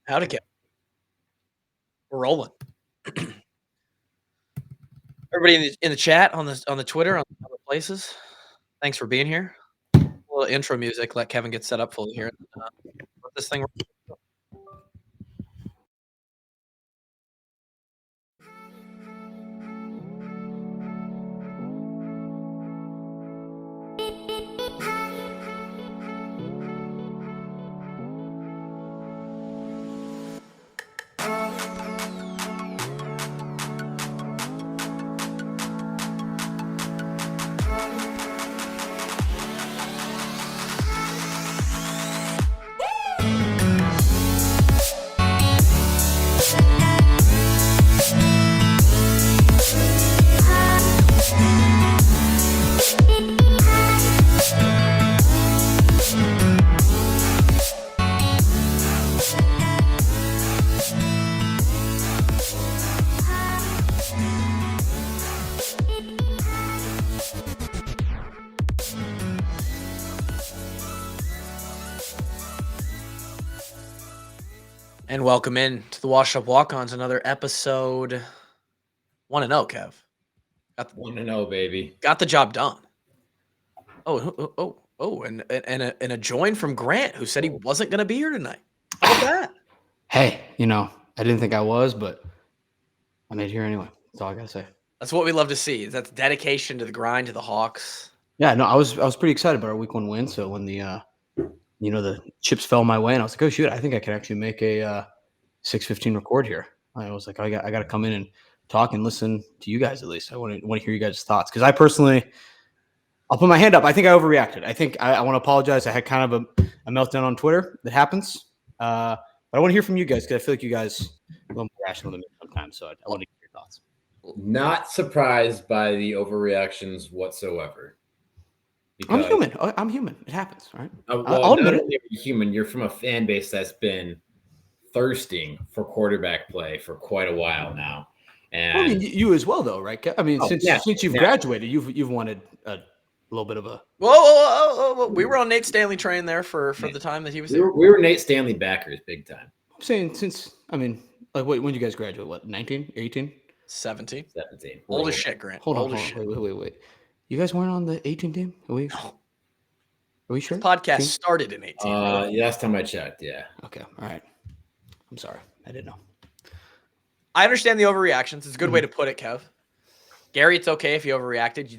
Howdy, Kevin. We're rolling. Everybody in the chat on the Twitter on the places. Thanks for being here. A little intro music. Let Kevin get set up fully here. Let this thing. And welcome in to the Washed Up Walk-Ons, another episode 1-0, Kev. 1-0, baby. Got the job done. And a join from Grant, who said he wasn't going to be here tonight. How about that? Hey, I didn't think I was, but I made it here anyway. That's all I gotta say. That's what we love to see. That's dedication to the grind, to the Hawks. Yeah, no, I was pretty excited about our week 1 win. So when the the chips fell my way, and I was like, oh shoot, I think I could actually make a 6:15 record here. I was like, I got to come in and talk and listen to you guys at least. I want to hear you guys' thoughts, because I personally, I'll put my hand up. I think I overreacted. I think I want to apologize. I had kind of a meltdown on Twitter. That happens. But I want to hear from you guys, because I feel like you guys are a little more rational than me sometimes. So I want to hear your thoughts. Not surprised by the overreactions whatsoever. I'm human. It happens, right? I'll admit it. You're human. You're from a fan base that's been thirsting for quarterback play for quite a while now. And I mean, you as well, though, right? I mean, since you've graduated, you've wanted a little bit of a. Whoa. We were on Nate Stanley train there for the time that he was there. We were Nate Stanley backers big time. I'm saying when did you guys graduate? What, 19, 18? 17. Old as shit, Grant. Hold on. Wait. You guys weren't on the 18 team? Are we sure? The podcast started in 18. Last time I checked, yeah. Okay, all right. I'm sorry. I didn't know. I understand the overreactions. It's a good way to put it, Kev. Gary, it's okay if you overreacted.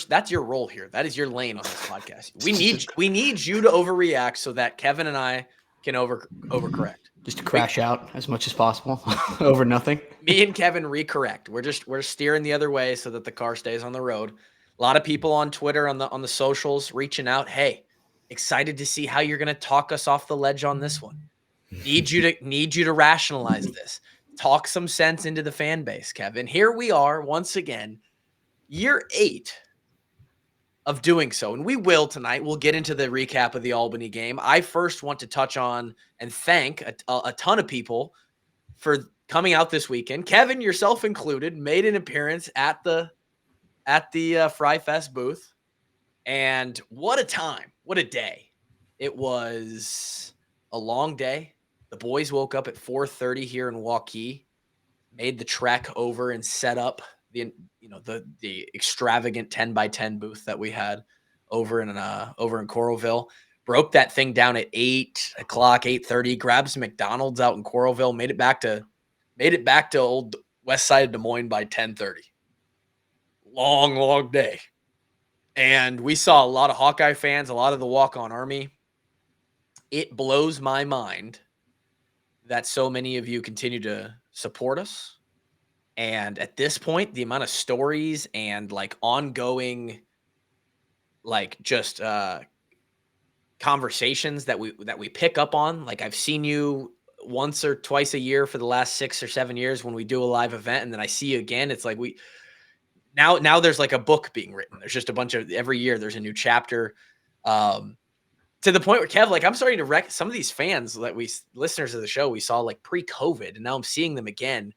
That's your role here. That is your lane on this podcast. We need you to overreact so that Kevin and I can overcorrect. Just to crash out as much as possible over nothing. Me and Kevin recorrect. We're steering the other way so that the car stays on the road. A lot of people on Twitter, on the socials, reaching out. Hey, excited to see how you're going to talk us off the ledge on this one. Need you to rationalize this. Talk some sense into the fan base, Kevin. Here we are once again, year 8 of doing so, and we will tonight. We'll get into the recap of the Albany game. I first want to touch on and thank a ton of people for coming out this weekend. Kevin, yourself included, made an appearance at the Fry Fest booth, and what a time, what a day. It was a long day. The boys woke up at 4:30 here in Waukee, made the trek over and set up the extravagant 10x10 booth that we had over in Coralville. Broke that thing down at 8 o'clock, 8:30. Grabbed some McDonald's out in Coralville. Made it back to old west side of Des Moines by 10:30. Long day. And we saw a lot of Hawkeye fans, a lot of the Walkon Army. It blows my mind that so many of you continue to support us. And at this point, the amount of stories and ongoing conversations that we pick up on. I've seen you once or twice a year for the last 6 or 7 years when we do a live event, and then I see you again. It's like now there's a book being written. There's just a bunch of, every year there's a new chapter. To the point where, Kev, I'm starting to wreck some of these fans that listeners of the show we saw pre-COVID, and now I'm seeing them again.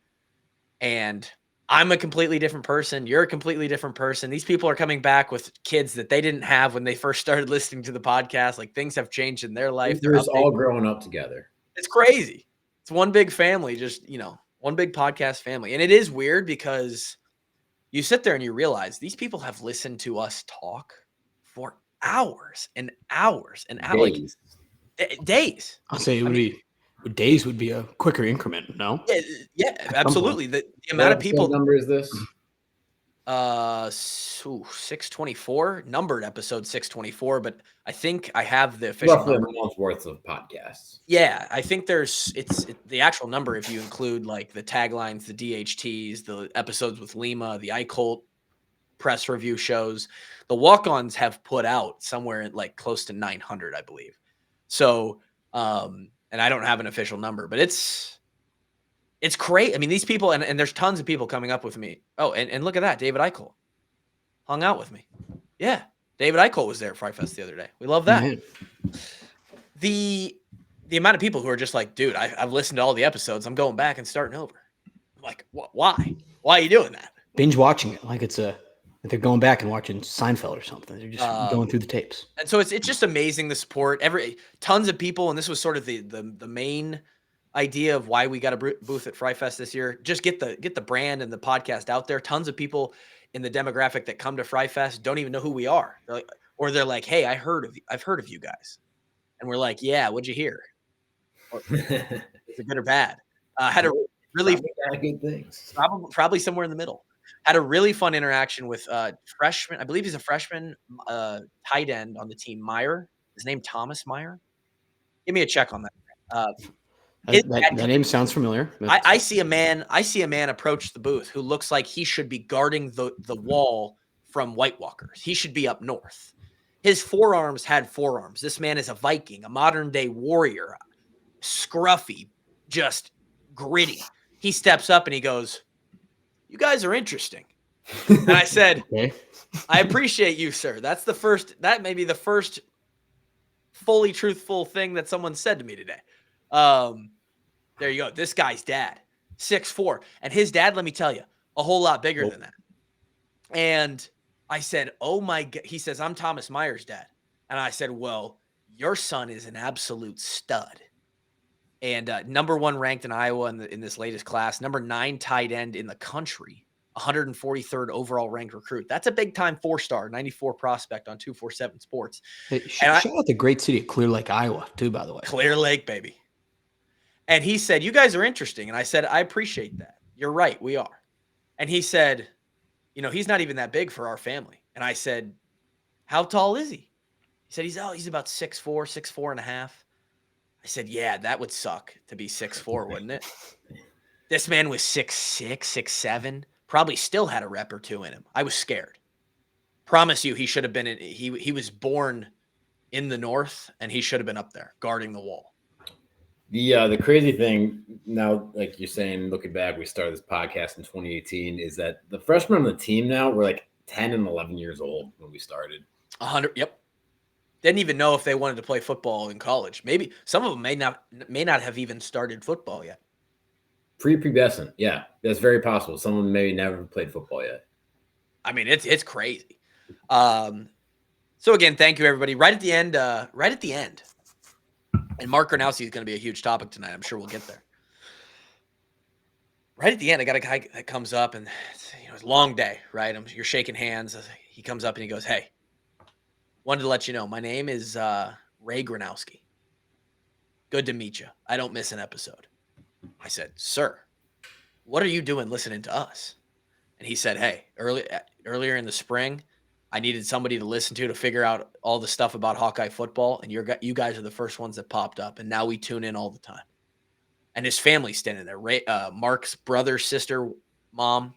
And I'm a completely different person. You're a completely different person. These people are coming back with kids that they didn't have when they first started listening to the podcast. Things have changed in their life. They're all growing up together. It's crazy. It's one big family, just, one big podcast family. And it is weird because you sit there and you realize these people have listened to us talk for hours and hours and hours, Days. like days. I'll say days would be a quicker increment. No. Yeah, absolutely. The amount What of people. episode number is this? 624 numbered episode 624, but I think I have the official Roughly number. a month's worth of podcasts. Yeah, I think it's the actual number if you include like the taglines, the DHTs, the episodes with Lima, the iColt press review shows. The walk-ons have put out somewhere at like close to 900, I believe. So, and I don't have an official number, but it's great. I mean, these people, and there's tons of people coming up with me. Oh, and look at that. David Eichel hung out with me. Yeah. David Eichel was there at Fry Fest the other day. We love that. Man. The amount of people who are just like, dude, I've listened to all the episodes. I'm going back and starting over. I'm like, why? Why are you doing that? Binge watching it like it's like they're going back and watching Seinfeld or something. They're just going through the tapes. And so it's just amazing, the support. Tons of people, and this was sort of the main idea of why we got a booth at Fry Fest this year. Just get the brand and the podcast out there. Tons of people in the demographic that come to Fry Fest don't even know who we are. They're like, hey, I've heard of you guys. And we're like, yeah, what'd you hear? Is it good or bad? Had a really good things. Probably somewhere in the middle. Had a really fun interaction with freshman. I believe he's a freshman tight end on the team, Meyer. His name Thomas Meyer. Give me a check on that. That name sounds familiar. I see a man approach the booth who looks like he should be guarding the wall from White Walkers. He should be up north. His forearms had forearms. This man is a Viking, a modern day warrior, scruffy, just gritty. He steps up and he goes, "You guys are interesting." And I said, okay. "I appreciate you, sir." That may be the first fully truthful thing that someone said to me today. There you go. This guy's dad, 6'4", and his dad, let me tell you, a whole lot bigger than that. And I said, "Oh my God." He says, "I'm Thomas Meyer's dad." And I said, "Well, your son is an absolute stud." And number 1 ranked in Iowa in this latest class, number 9 tight end in the country, 143rd overall ranked recruit. That's a big time 4-star, 94 prospect on 247 Sports. Hey, shout out the great city of Clear Lake, Iowa, too, by the way. Clear Lake, baby. And he said, "You guys are interesting." And I said, "I appreciate that. You're right. We are." And he said, "He's not even that big for our family." And I said, "How tall is he?" He said, he's about 6'4", 6'4.5". I said, "Yeah, that would suck to be 6'4", wouldn't it?" This man was 6'6", 6'7", probably still had a rep or two in him. I was scared. Promise you, he should have been he was born in the north, and he should have been up there guarding the wall. The crazy thing now, like you're saying, looking back, we started this podcast in 2018, is that the freshmen on the team now were like 10 and 11 years old when we started. 100. Yep. Didn't even know if they wanted to play football in college. Maybe some of them may not have even started football yet. Prepubescent. Yeah, that's very possible. Someone maybe never played football yet. I mean, it's crazy. So again, thank you everybody. Right at the end, and Mark Gronowski is going to be a huge topic tonight. I'm sure we'll get there. Right at the end, I got a guy that comes up, and it's a long day, right? You're shaking hands. He comes up and he goes, "Hey, wanted to let you know, my name is Ray Gronowski. Good to meet you. I don't miss an episode." I said, "Sir, what are you doing listening to us?" And he said, "Hey, earlier in the spring, I needed somebody to listen to figure out all the stuff about Hawkeye football, and you guys are the first ones that popped up, and now we tune in all the time." And his family's standing there, Mark's brother, sister, mom,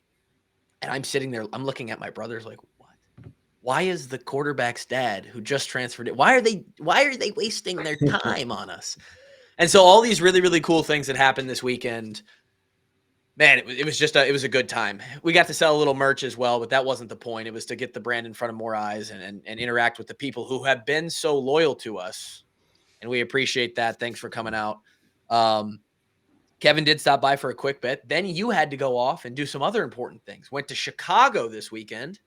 and I'm sitting there. I'm looking at my brothers like, what? Why is the quarterback's dad, who just transferred it, why are they wasting their time on us? And so all these really, really cool things that happened this weekend. Man, it was a good time. We got to sell a little merch as well, but that wasn't the point. It was to get the brand in front of more eyes and interact with the people who have been so loyal to us. And we appreciate that. Thanks for coming out. Kevin did stop by for a quick bit. Then you had to go off and do some other important things. Went to Chicago this weekend.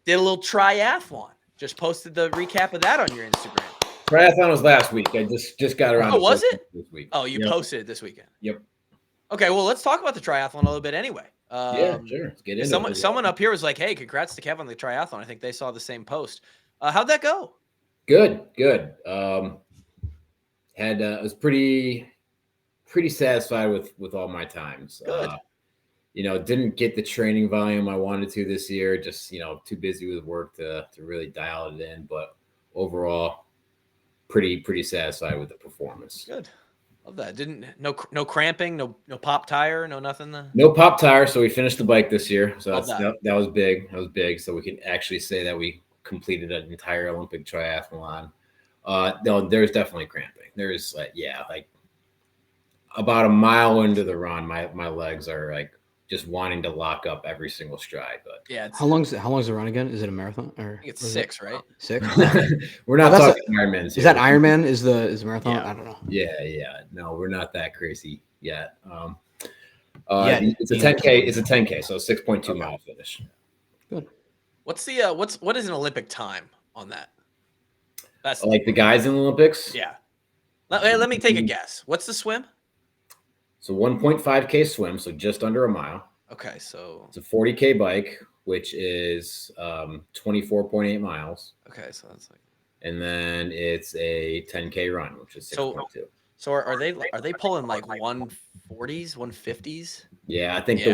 Did a little triathlon. Just posted the recap of that on your Instagram. Triathlon was last week. I just got around. Oh, was it? This week. Oh, you posted it this weekend. Yep. Okay, well, let's talk about the triathlon a little bit anyway. Yeah, sure. Let's get into it. Someone up here was like, "Hey, congrats to Kevin on the triathlon." I think they saw the same post. How'd that go? Good. I was pretty satisfied with all my times. Good. Didn't get the training volume I wanted to this year. Just too busy with work to really dial it in. But overall, pretty satisfied with the performance. Good. Love that. No cramping, no pop tire, no nothing. No pop tire. So we finished the bike this year. So that was big. That was big. So we can actually say that we completed an entire Olympic triathlon. No, there's definitely cramping. There's like about a mile into the run, my legs are like just wanting to lock up every single stride. But yeah, how long's the run again? Is it a marathon or I think it's 6, right? 6. We're not talking Ironmans. Is that Ironman? Is the marathon? Yeah. I don't know. Yeah. No, we're not that crazy yet. It's a 10K. It's a 10K, so 6.2 mile finish. Good. What is an Olympic time on that? That's like the guys in the Olympics. Yeah. Let me take a guess. What's the swim? So 1.5K swim, so just under a mile. Okay, so it's a 40K bike, which is 24.8 miles. Okay, so that's like. And then it's a 10K run, which is 6.2. So are they pulling like 140s, 150s? Yeah, I think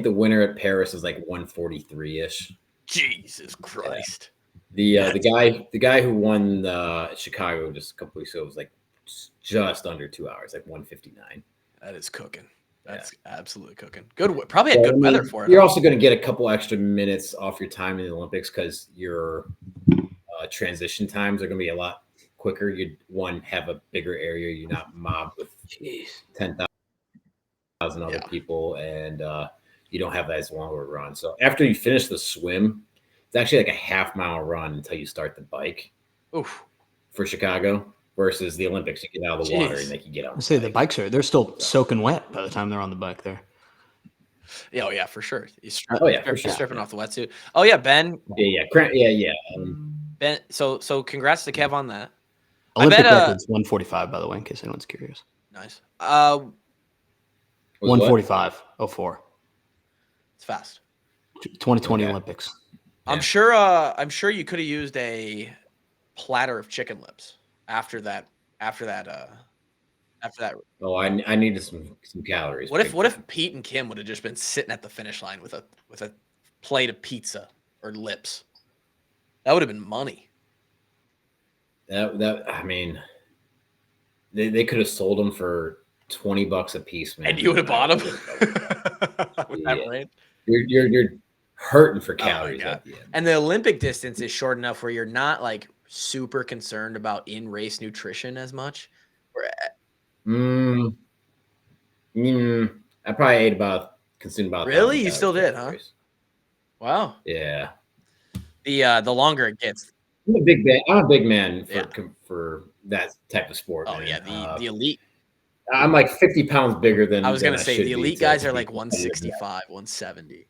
the winner at Paris is like 143-ish. Jesus Christ. Yeah. The guy who won Chicago just a couple weeks ago was like just under 2 hours, like 159. That is cooking. That's absolutely cooking. Good. Probably had good weather for it. You're also going to get a couple extra minutes off your time in the Olympics because your transition times are going to be a lot quicker. You'd have a bigger area. You're not mobbed with 10,000 other people, and you don't have that as long of a run. So after you finish the swim, it's actually like a half-mile run until you start the bike. Oof. For Chicago. Versus the Olympics, you get out of the water and they can get out. I say the bikes they're still soaking wet by the time they're on the bike there. Yeah, oh yeah, for sure. Stripping off the wetsuit. Oh yeah, Ben. Yeah. Ben. So congrats to Kev on that. Olympic record's 145, by the way, in case anyone's curious. Nice. 145.04. It's fast. 2020 Olympics. I'm sure you could have used a platter of chicken lips. After that. Oh, I needed some calories. What if Pete and Kim would have just been sitting at the finish line with a plate of pizza or lips? That would have been money. That I mean, they could have sold them for $20 a piece, man. And you would have bought them. Right? You're hurting for calories at the end. And the Olympic distance is short enough where you're not like super concerned about in-race nutrition as much. I probably consumed about. Really? You still did, huh? Wow. Yeah. The longer it gets. I'm a big man for that type of sport. Oh, man. Yeah. The elite. I'm like 50 pounds bigger than I was going to say. The elite guys are like 165, 170.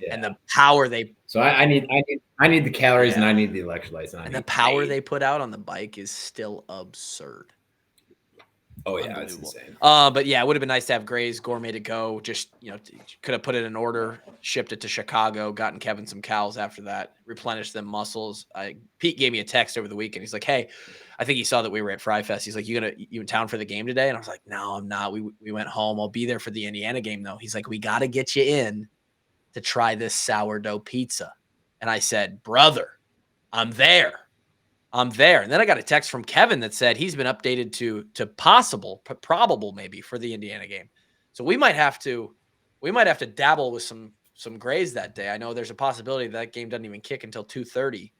Yeah. And the power they. So I need the calories and I need the electrolytes. And the power they put out on the bike is still absurd. Oh yeah, it's insane. But yeah, it would have been nice to have Gray's Gourmet to go. Just could have put it in order, shipped it to Chicago, gotten Kevin some cows after that, replenished them muscles. Pete gave me a text over the weekend. He's like, "Hey, I think he saw that we were at Fry Fest. He's like, you in town for the game today?" And I was like, "No, I'm not. We went home. I'll be there for the Indiana game though." He's like, "We got to get you in to try this sourdough pizza." And I said, "Brother, I'm there. And then I got a text from Kevin that said he's been updated to probable maybe for the Indiana game. So we might have to dabble with some Grays that day. I know there's a possibility that game doesn't even kick until 2:30.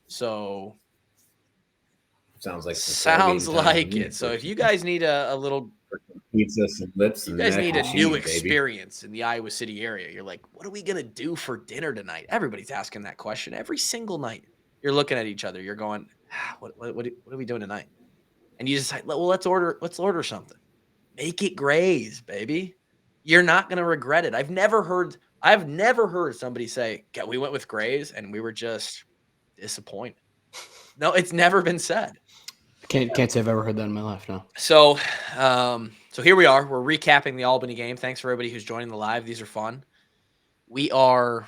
So sounds like it. So if you guys need a little pizza, some lips, you guys need a new experience in the Iowa City area. You're like, what are we gonna do for dinner tonight? Everybody's asking that question every single night. You're looking at each other. You're going, what are we doing tonight? And you just like, well, let's order something. Make it Grays, baby. You're not gonna regret it. I've never heard somebody say, "Yeah, we went with Grays and we were just disappointed." No, it's never been said. Can't say I've ever heard that in my life. No. So, so here we are. We're recapping the Albany game. Thanks for everybody who's joining the live. These are fun. We are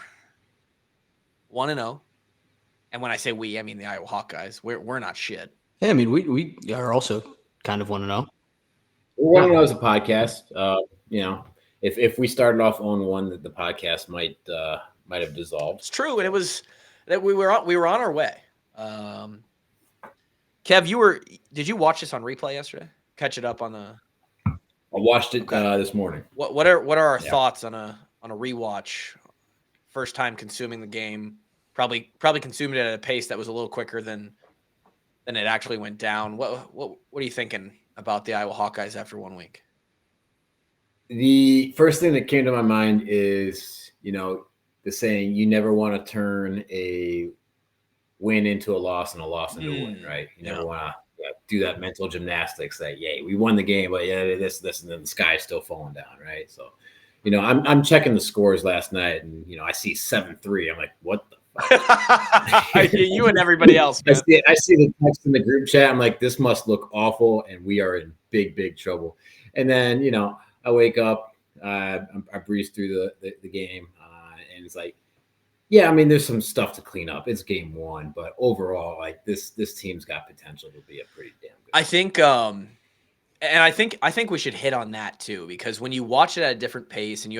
1-0. And when I say we, I mean the Iowa Hawkeyes. We're not shit. Yeah, I mean, we are also kind of 1-0. We want to know as a podcast. If we started off on 1, the podcast might have dissolved. It's true, and it was that we were on our way. Kev, did you watch this on replay yesterday? Catch it up on the. I watched it this morning. What are our thoughts on a rewatch? First time consuming the game, probably consumed it at a pace that was a little quicker than it actually went down. What are you thinking about the Iowa Hawkeyes after 1 week? The first thing that came to my mind is, the saying, you never want to turn a win into a loss and a loss into a win, right? You never want to do that mental gymnastics that, yay, we won the game, but this, and then the sky is still falling down, right? So, I'm checking the scores last night, and, I see 7-3. I'm like, what the fuck? You and everybody else. I see the text in the group chat. I'm like, this must look awful, and we are in big, big trouble. And then, I wake up, I breeze through the game, and it's like, yeah, I mean, there's some stuff to clean up. It's game 1, but overall, like this team's got potential to be a pretty damn good. I think, and I think we should hit on that too, because when you watch it at a different pace, and it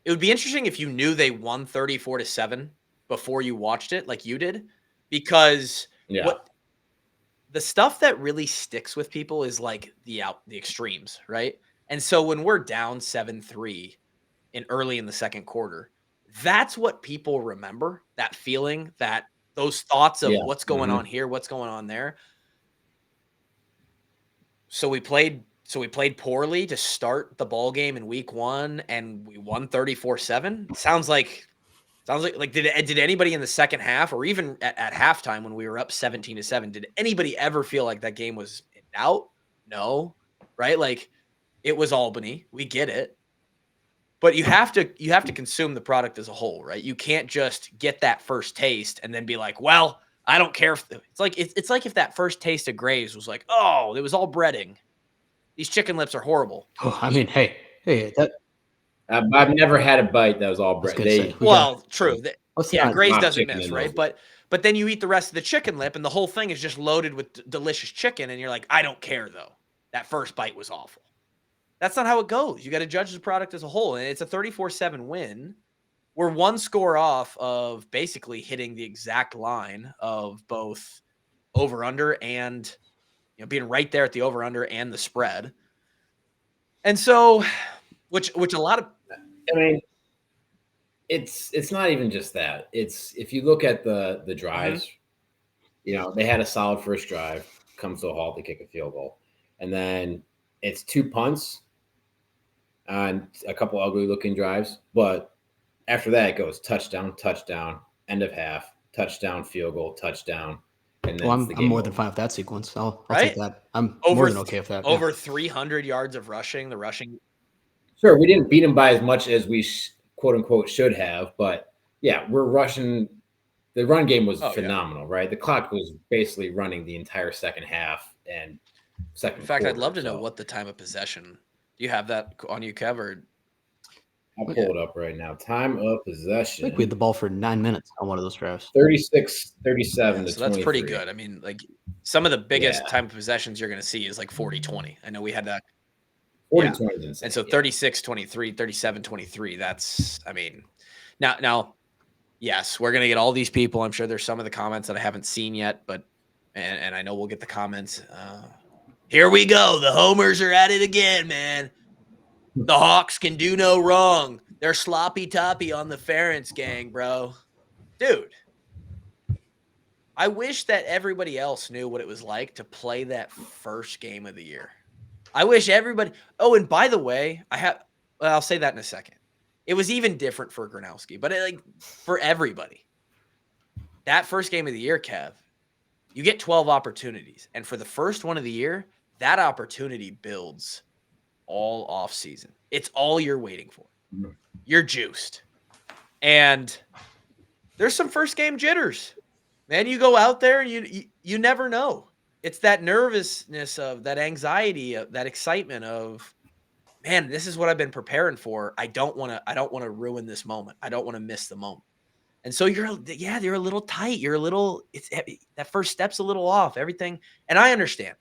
would be interesting if you knew they won 34-7 before you watched it, like you did, because the stuff that really sticks with people is like the extremes, right? And so when we're down 7-3 early in the second quarter, that's what people remember, that feeling, those thoughts of what's going on here, what's going on there. So we played poorly to start the ball game in week 1, and we won 34-7. Sounds like did anybody in the second half, or even at halftime when we were up 17-7, did anybody ever feel like that game was in doubt? No, right? Like, it was Albany. We get it. But you have to consume the product as a whole, right? You can't just get that first taste and then be like, well, I don't care if it's like if that first taste of Graves was like, oh, it was all breading. These chicken lips are horrible. Oh, I mean, hey, that. I've never had a bite that was all bread. True. Graves doesn't miss, right? But then you eat the rest of the chicken lip, and the whole thing is just loaded with delicious chicken, and you're like, I don't care though. That first bite was awful. That's not how it goes. You got to judge the product as a whole, and it's a 34-7 win. We're 1 score off of basically hitting the exact line of both over/under and being right there at the over/under and the spread. And so, which a lot of, I mean, it's not even just that. It's, if you look at the drives, they had a solid first drive, comes to a halt, they kick a field goal, and then it's 2 punts on a couple ugly looking drives, but after that it goes touchdown, end of half, touchdown, field goal, touchdown. And then I'm more than fine with that sequence. I'll take that. I'm more than okay with that. Over 300 yards of rushing. The rushing. Sure, we didn't beat them by as much as we quote unquote should have, but yeah, we're rushing. The run game was phenomenal, right? The clock was basically running the entire second half and second. In fact, quarter, I'd love to know what the time of possession. Do you have that on you, Kev? Or I'll pull it up right now. Time of possession. I think we had the ball for 9 minutes on one of those drives. 36-37 so that's pretty good. I mean, like, some of the biggest time of possessions you're going to see is like 40-20. I know we had that. 40-20. And so 36-23, 37-23. That's, I mean, now, yes, we're going to get all these people. I'm sure there's some of the comments that I haven't seen yet, but, and I know we'll get the comments. Here we go. The homers are at it again, man. The Hawks can do no wrong. They're sloppy toppy on the Ferentz gang, bro. Dude, I wish that everybody else knew what it was like to play that first game of the year. I wish everybody. Oh, and by the way, I'll say that in a second. It was even different for Gronowski, but for everybody. That first game of the year, Kev, you get 12 opportunities. And for the first one of the year, that opportunity builds all off season. It's all you're waiting for. You're juiced. And there's some first game jitters. Man, you go out there and you never know. it's that nervousness of that anxiety, of that excitement of, man, this is what I've been preparing for. I don't want to ruin this moment. I don't want to miss the moment. And so you're a little tight. You're a little, that first step's a little off, everything. And I understand.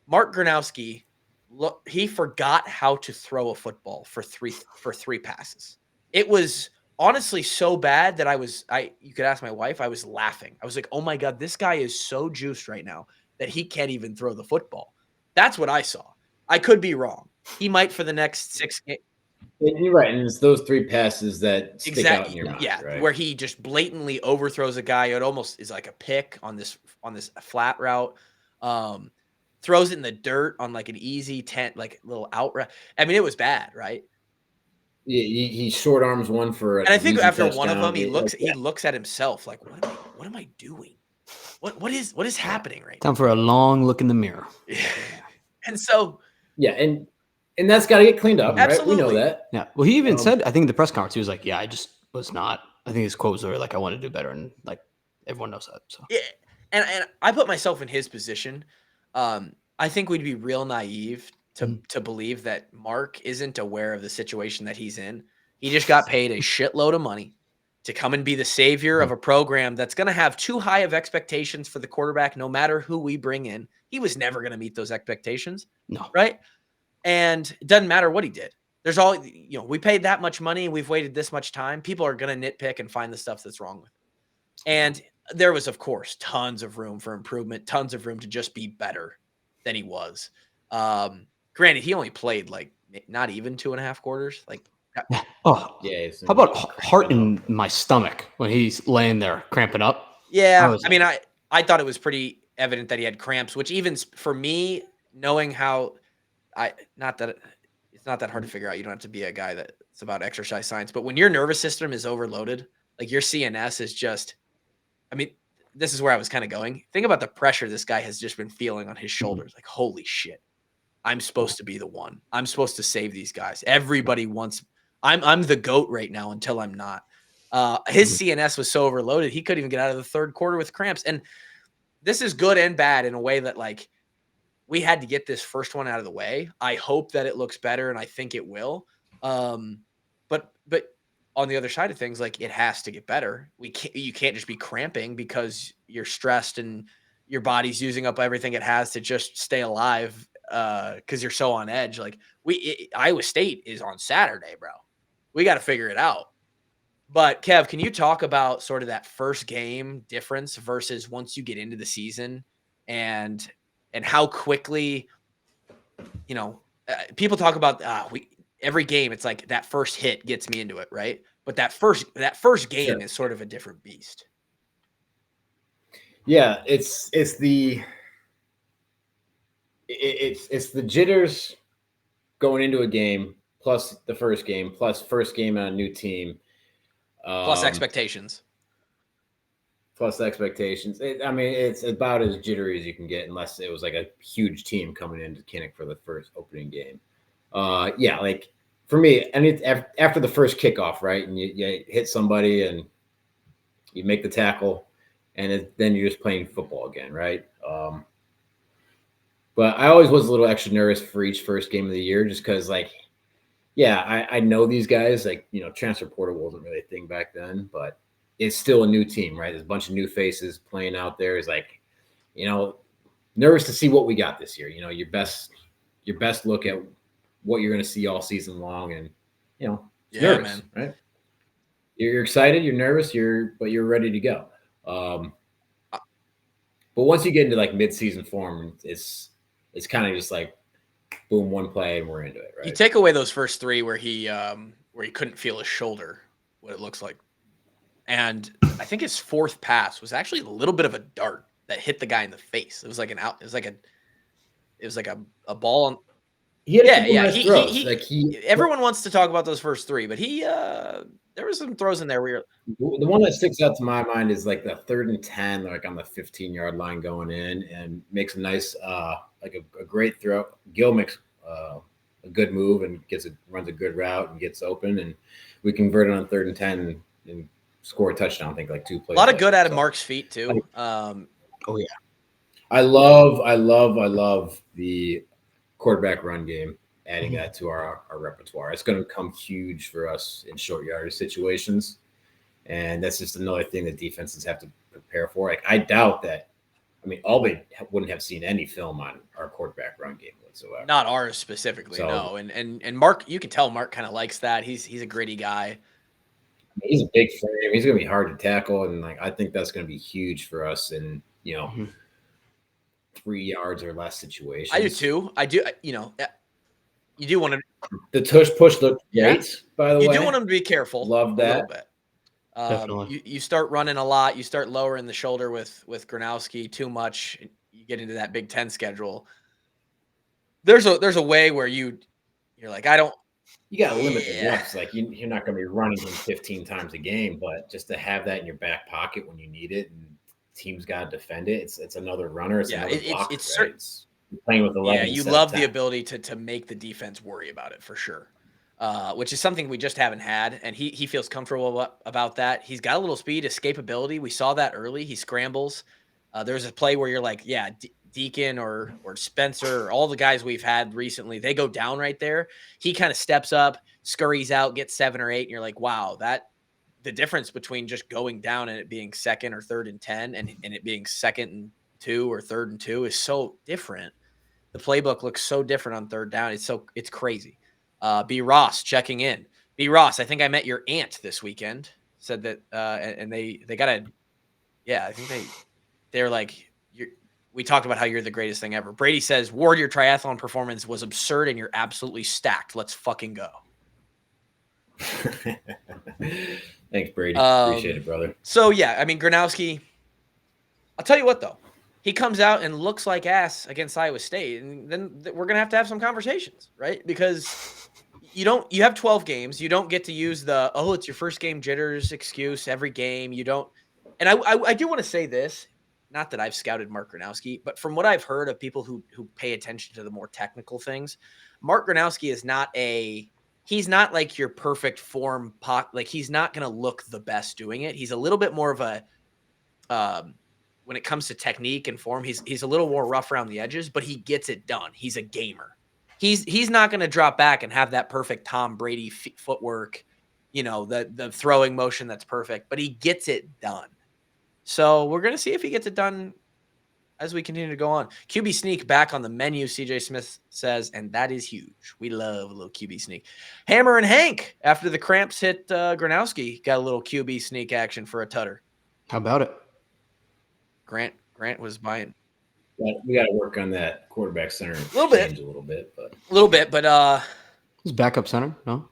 Mark Gronowski, look, he forgot how to throw a football for three passes. It was honestly so bad that you could ask my wife, I was laughing. I was like, oh my God, this guy is so juiced right now that he can't even throw the football. That's what I saw. I could be wrong. He might for the next 6 games. You're right, and it's those 3 passes that stick out in your mind, right? Where he just blatantly overthrows a guy. It almost is like a pick on this flat route. Throws it in the dirt on like an easy like little out route. I mean, it was bad, right? Yeah, he short arms one for, and I think after one of them, he looks at himself like, what am I doing? What is happening right now? Time for a long look in the mirror. And so, yeah, and that's got to get cleaned up, absolutely. Right? We know that. Yeah. Well, he even said, I think in the press conference, he was like, "Yeah, I just was not." I think his quote was like, "I want to do better," and like everyone knows that. So yeah, and I put myself in his position. I think we'd be real naive to believe that Mark isn't aware of the situation that he's in. He just got paid a shitload of money to come and be the savior of a program that's going to have too high of expectations for the quarterback, no matter who we bring in. He was never going to meet those expectations. No. Right? And it doesn't matter what he did. There's all, we paid that much money. We've waited this much time. People are going to nitpick and find the stuff that's wrong with it. And there was, of course, tons of room for improvement, tons of room to just be better than he was. Granted, he only played like not even 2.5 quarters. Like, how about heart in my stomach when he's laying there cramping up? Yeah, I thought it was pretty evident that he had cramps, which even for me, knowing how it's not that hard to figure out. You don't have to be a guy that's about exercise science, but when your nervous system is overloaded, like your CNS is just, this is where I was kind of going. Think about the pressure this guy has just been feeling on his shoulders. Like, holy shit, I'm supposed to be the one. I'm supposed to save these guys. Everybody wants, I'm the GOAT right now until I'm not. His CNS was so overloaded, he couldn't even get out of the third quarter with cramps. And this is good and bad in a way that, like, we had to get this first one out of the way. I hope that it looks better, and I think it will. But on the other side of things, like, it has to get better. You can't just be cramping because you're stressed and your body's using up everything it has to just stay alive because you're so on edge. Like, Iowa State is on Saturday, bro. We got to figure it out. But Kev, can you talk about sort of that first game difference versus once you get into the season and how quickly, people talk about every game. It's like that first hit gets me into it, right? But that first game is sort of a different beast. Yeah, it's the jitters going into a game plus the first game plus first game on a new team plus expectations. It's about as jittery as you can get, unless it was like a huge team coming into Kinnick for the first opening game. Like for me, and it's after the first kickoff, right? And you hit somebody and you make the tackle, and then you're just playing football again, right? But I always was a little extra nervous for each first game of the year, just because, like, I know these guys, like, transfer portal wasn't really a thing back then, but it's still a new team, right? There's a bunch of new faces playing out there. It's like, nervous to see what we got this year. Your best look at what you're going to see all season long, and nervous, man. Right? You're excited, you're nervous, but you're ready to go. But once you get into like mid-season form, it's kind of just like boom, one play and we're into it, right? You take away those first 3 where he couldn't feel his shoulder, what it looks like. And I think his 4th pass was actually a little bit of a dart that hit the guy in the face. It was like a ball on. Everyone wants to talk about those first 3, but there were some throws in there where the one that sticks out to my mind is like the 3rd and 10, like on the 15-yard line going in, and makes a nice like a great throw. Gil makes a good move and runs a good route and gets open, and we convert it on 3rd and 10 and score a touchdown. I think like 2 plays. A lot of good out of Mark's feet too. Oh yeah. I love the quarterback run game. Adding that to our repertoire, it's going to come huge for us in short yardage situations, and that's just another thing that defenses have to prepare for. Like I doubt that. I mean, Albany wouldn't have seen any film on our quarterback run game whatsoever. Not ours specifically, So, no. And Mark, you can tell Mark kind of likes that. He's a gritty guy. He's a big frame. He's going to be hard to tackle, and like I think that's going to be huge for us in 3 yards or less situations. I do too. I do. You do want to. The tush push looked great, by the way. You do want him to be careful. Love that. A little bit. Definitely. You start running a lot. You start lowering the shoulder with Gronowski too much. You get into that Big Ten schedule. There's a way where you're like, I don't. You got to limit the reps. Like you're not going to be running him 15 times a game, but just to have that in your back pocket when you need it, and teams got to defend it. It's another runner. It's another blocker. It's playing with 11. Yeah, you love the ability to make the defense worry about it for sure. Which is something we just haven't had, and he feels comfortable about that. He's got a little speed, escapability. We saw that early. He scrambles. There's a play where you're like, yeah, Deacon or Spencer or all the guys we've had recently, they go down right there. He kind of steps up, scurries out, gets 7 or 8, and you're like, wow, the difference between just going down and it being 2nd or 3rd and 10 and it being 2nd and 2 or 3rd and 2 is so different. The playbook looks so different on 3rd down. It's crazy. B. Ross checking in. B. Ross, I think I met your aunt this weekend. Said that, and they got a, I think they're like, we talked about how you're the greatest thing ever. Brady says, Ward, your triathlon performance was absurd and you're absolutely stacked. Let's fucking go. Thanks, Brady. Appreciate it, brother. So, yeah, I mean, Gronowski, I'll tell you what, though. He comes out and looks like ass against Iowa State, and then we're going to have some conversations, right? Because you have 12 games. You don't get to use the, it's your first game jitters excuse every game. You don't. And I do want to say this. Not that I've scouted Mark Gronowski, but from what I've heard of people who pay attention to the more technical things, Mark Gronowski is he's not like your perfect form pot. Like he's not going to look the best doing it. He's a little bit more of a, when it comes to technique and form, he's a little more rough around the edges, but he gets it done. He's a gamer. He's not going to drop back and have that perfect Tom Brady footwork, the throwing motion that's perfect, but he gets it done. So we're going to see if he gets it done as we continue to go on. QB sneak back on the menu, CJ Smith says, and that is huge. We love a little QB sneak. Hammer and Hank, after the cramps hit Gronowski, got a little QB sneak action for a tutter. How about it? Grant was buying. We got to work on that quarterback center a little bit, but Is backup center? No, am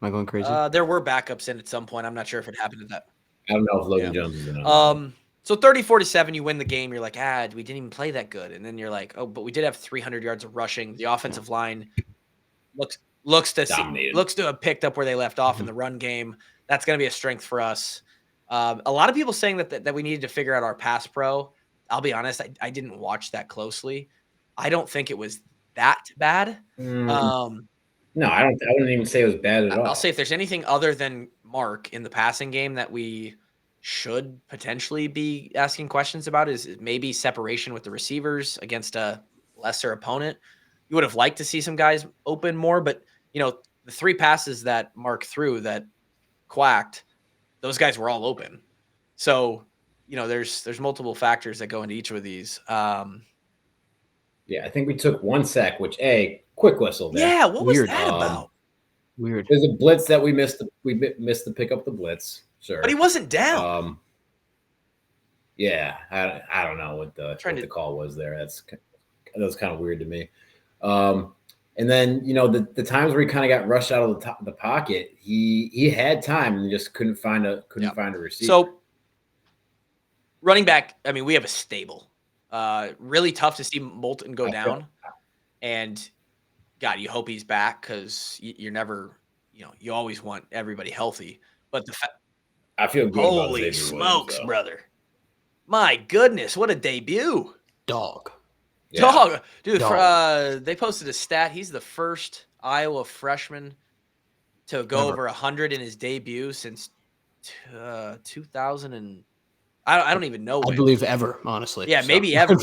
I going crazy? There were backups in at some point. I'm not sure if it happened at that. I don't know if Logan Jones is in on. So 34-7, you win the game. You're like, we didn't even play that good, and then you're like, but we did have 300 yards of rushing. The offensive line looks to have picked up where they left off in the run game. That's going to be a strength for us. A lot of people saying that we needed to figure out our pass pro. I'll be honest, I didn't watch that closely. I don't think it was that bad. No, I wouldn't even say it was bad at all. I'll say if there's anything other than Mark in the passing game that we should potentially be asking questions about is maybe separation with the receivers against a lesser opponent. You would have liked to see some guys open more, but the 3 passes that Mark threw that quacked, those guys were all open. So, there's multiple factors that go into each of these. I think we took 1 sack, which quick whistle there. Yeah, what was that about? Weird. There's a blitz that we missed. We missed to pick up the blitz. Sure, but he wasn't down. I don't know what the call was there. That was kind of weird to me. And then the times where he kind of got rushed out of the pocket, he had time and just couldn't find a receiver. So running back, I mean, we have a stable. Really tough to see Moulton go down, and God, you hope he's back because you're never, you always want everybody healthy. But I feel good. Holy smokes, brother! My goodness, what a debut! Dog. Yeah. Dude. They posted a stat. He's the first Iowa freshman to go over 100 in his debut since 2000 and I don't even know. I when. believe ever, honestly. Yeah, so. maybe ever.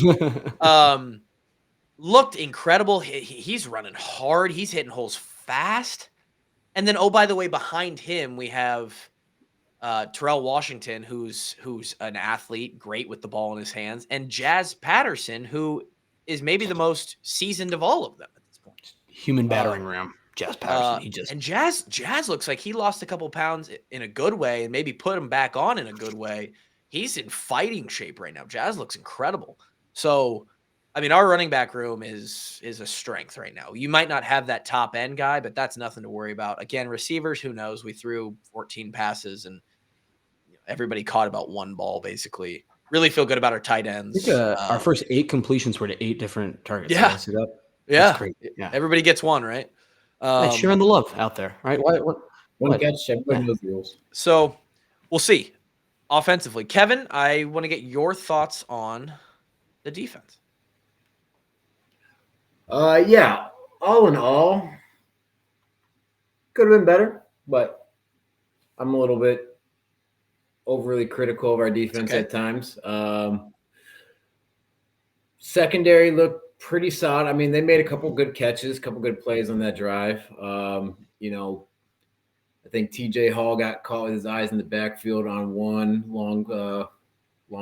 Looked incredible. He's running hard. He's hitting holes fast. And then, oh, by the way, behind him we have Terrell Washington, who's an athlete, great with the ball in his hands, and Jazz Patterson, who is maybe the most seasoned of all of them at this point. Human battering ram, Jazz Patterson. And Jazz looks like he lost a couple pounds in a good way and maybe put him back on in a good way. He's in fighting shape right now. Jazz looks incredible. So, I mean, our running back room is a strength right now. You might not have that top end guy, but that's nothing to worry about. Again, receivers, who knows? We threw 14 passes and everybody caught about one ball, basically. Really feel good about our tight ends. I think, our first 8 completions were to 8 different targets. Yeah. Did I see that? Yeah. That's great. Yeah. Everybody gets one, right? Hey, sharing the love out there, right? One catch, everybody knows the rules. So we'll see. Offensively, Kevin, I want to get your thoughts on the defense. Yeah, all in all, could have been better, but I'm a little bit overly critical of our defense at times. Secondary looked pretty solid. I mean, they made a couple good catches, a couple good plays on that drive. I think TJ Hall got caught with his eyes in the backfield on one long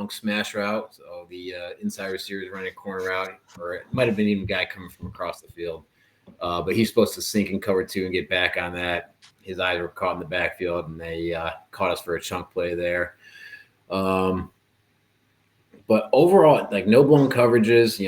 smash route. So the inside receiver is running a corner route, or it might have been even a guy coming from across the field. But he's supposed to sink in cover 2 and get back on that. His eyes were caught in the backfield, and they caught us for a chunk play there. But overall, like, no blown coverages.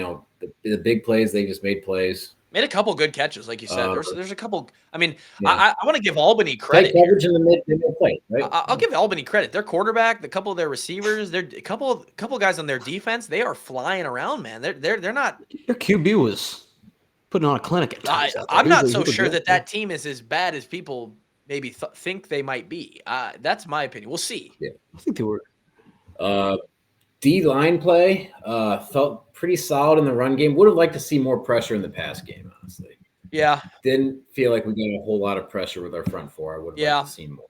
The big plays, they just made plays. Made a couple good catches, like you said. There's a couple. I mean, yeah. I want to give Albany credit. Tight coverage in the mid play, right? I'll give Albany credit. Their quarterback, the couple of their receivers, a couple guys on their defense. They are flying around, man. They're not. Their QB was putting on a clinic at times. I'm not so sure that team is as bad as people maybe think they might be. That's my opinion. We'll see. Yeah, I think they were. D-line play felt pretty solid in the run game. Would have liked to see more pressure in the pass game, honestly. Yeah. Didn't feel like we got a whole lot of pressure with our front 4. I would have liked to see more.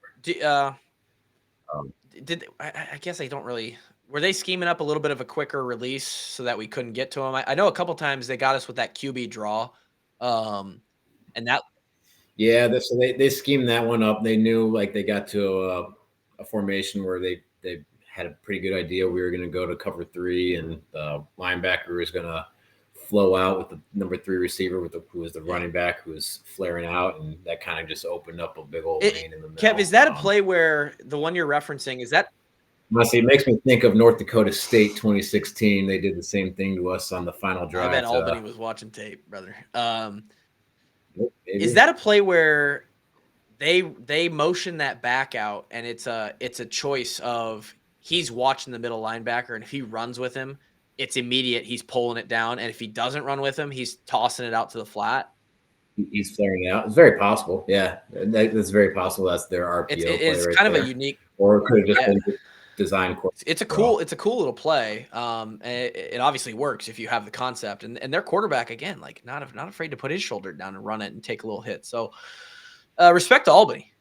I guess I don't really – were they scheming up a little bit of a quicker release so that we couldn't get to them? I know a couple times they got us with that QB draw. And that – Yeah, so they schemed that one up. They knew, like, they got to a formation where they had a pretty good idea we were going to go to cover 3, and the linebacker was going to flow out with the number 3 receiver who was the running back who was flaring out, and that kind of just opened up a big old lane in the middle. Kev, is that a play where the one you're referencing, is that? Honestly, it makes me think of North Dakota State 2016. They did the same thing to us on the final drive. I bet Albany was watching tape, brother. Is that a play where they motion that back out, and it's a choice of he's watching the middle linebacker, and if he runs with him, it's immediate. He's pulling it down, and if he doesn't run with him, he's tossing it out to the flat. He's flaring it out. It's very possible. Yeah, that's very possible. That's their RPO. It's kind of a unique, or it could have just been design. It's a cool little play. It obviously works if you have the concept, and their quarterback, again, like not afraid to put his shoulder down and run it and take a little hit. So respect to Albany.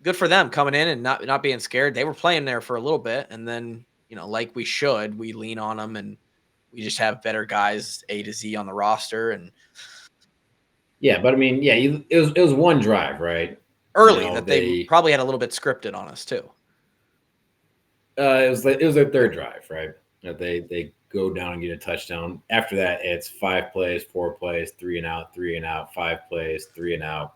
Good for them coming in and not being scared. They were playing there for a little bit, and then, like we should, we lean on them, and we just have better guys A to Z on the roster. And yeah, but I mean, yeah, it was one drive, right? Early that they probably had a little bit scripted on us too. It was their third drive, right? They go down and get a touchdown. After that, it's 5 plays, 4 plays, 3 and out, 3 and out, 5 plays, 3 and out.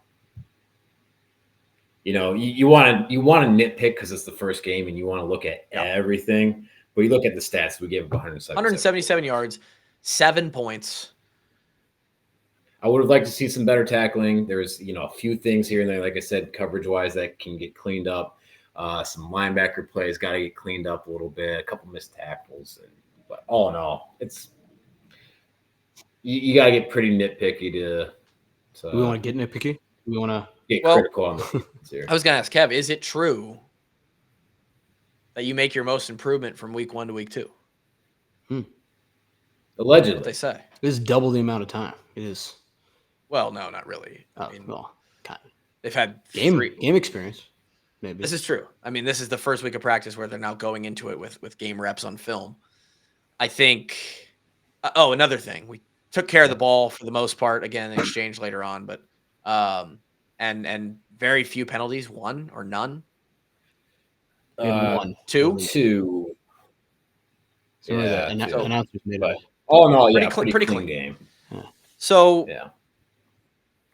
You want to nitpick because it's the first game and you want to look at everything, but you look at the stats. We gave up 177 yards, 7 points. I would have liked to see some better tackling. There's a few things here and there, like I said, coverage wise, that can get cleaned up. Some linebacker plays got to get cleaned up a little bit. A couple missed tackles, but all in all, it's you got to get pretty nitpicky So we want to get nitpicky. We want to get critical on the defense here. I was going to ask Kev, is it true that you make your most improvement from week 1 to week 2? Allegedly. That's what they say. It is double the amount of time. It is. Well, no, not really. Kind of. They've had game experience. maybe. This is true. I mean, this is the first week of practice where they're now going into it with game reps on film. I think. Another thing, we took care of the ball for the most part. Again, in exchange later on, but and very few penalties, one or none. We had one, two. Some of the announcers made but it. all in all, Pretty clean clean game. Yeah. So Yeah.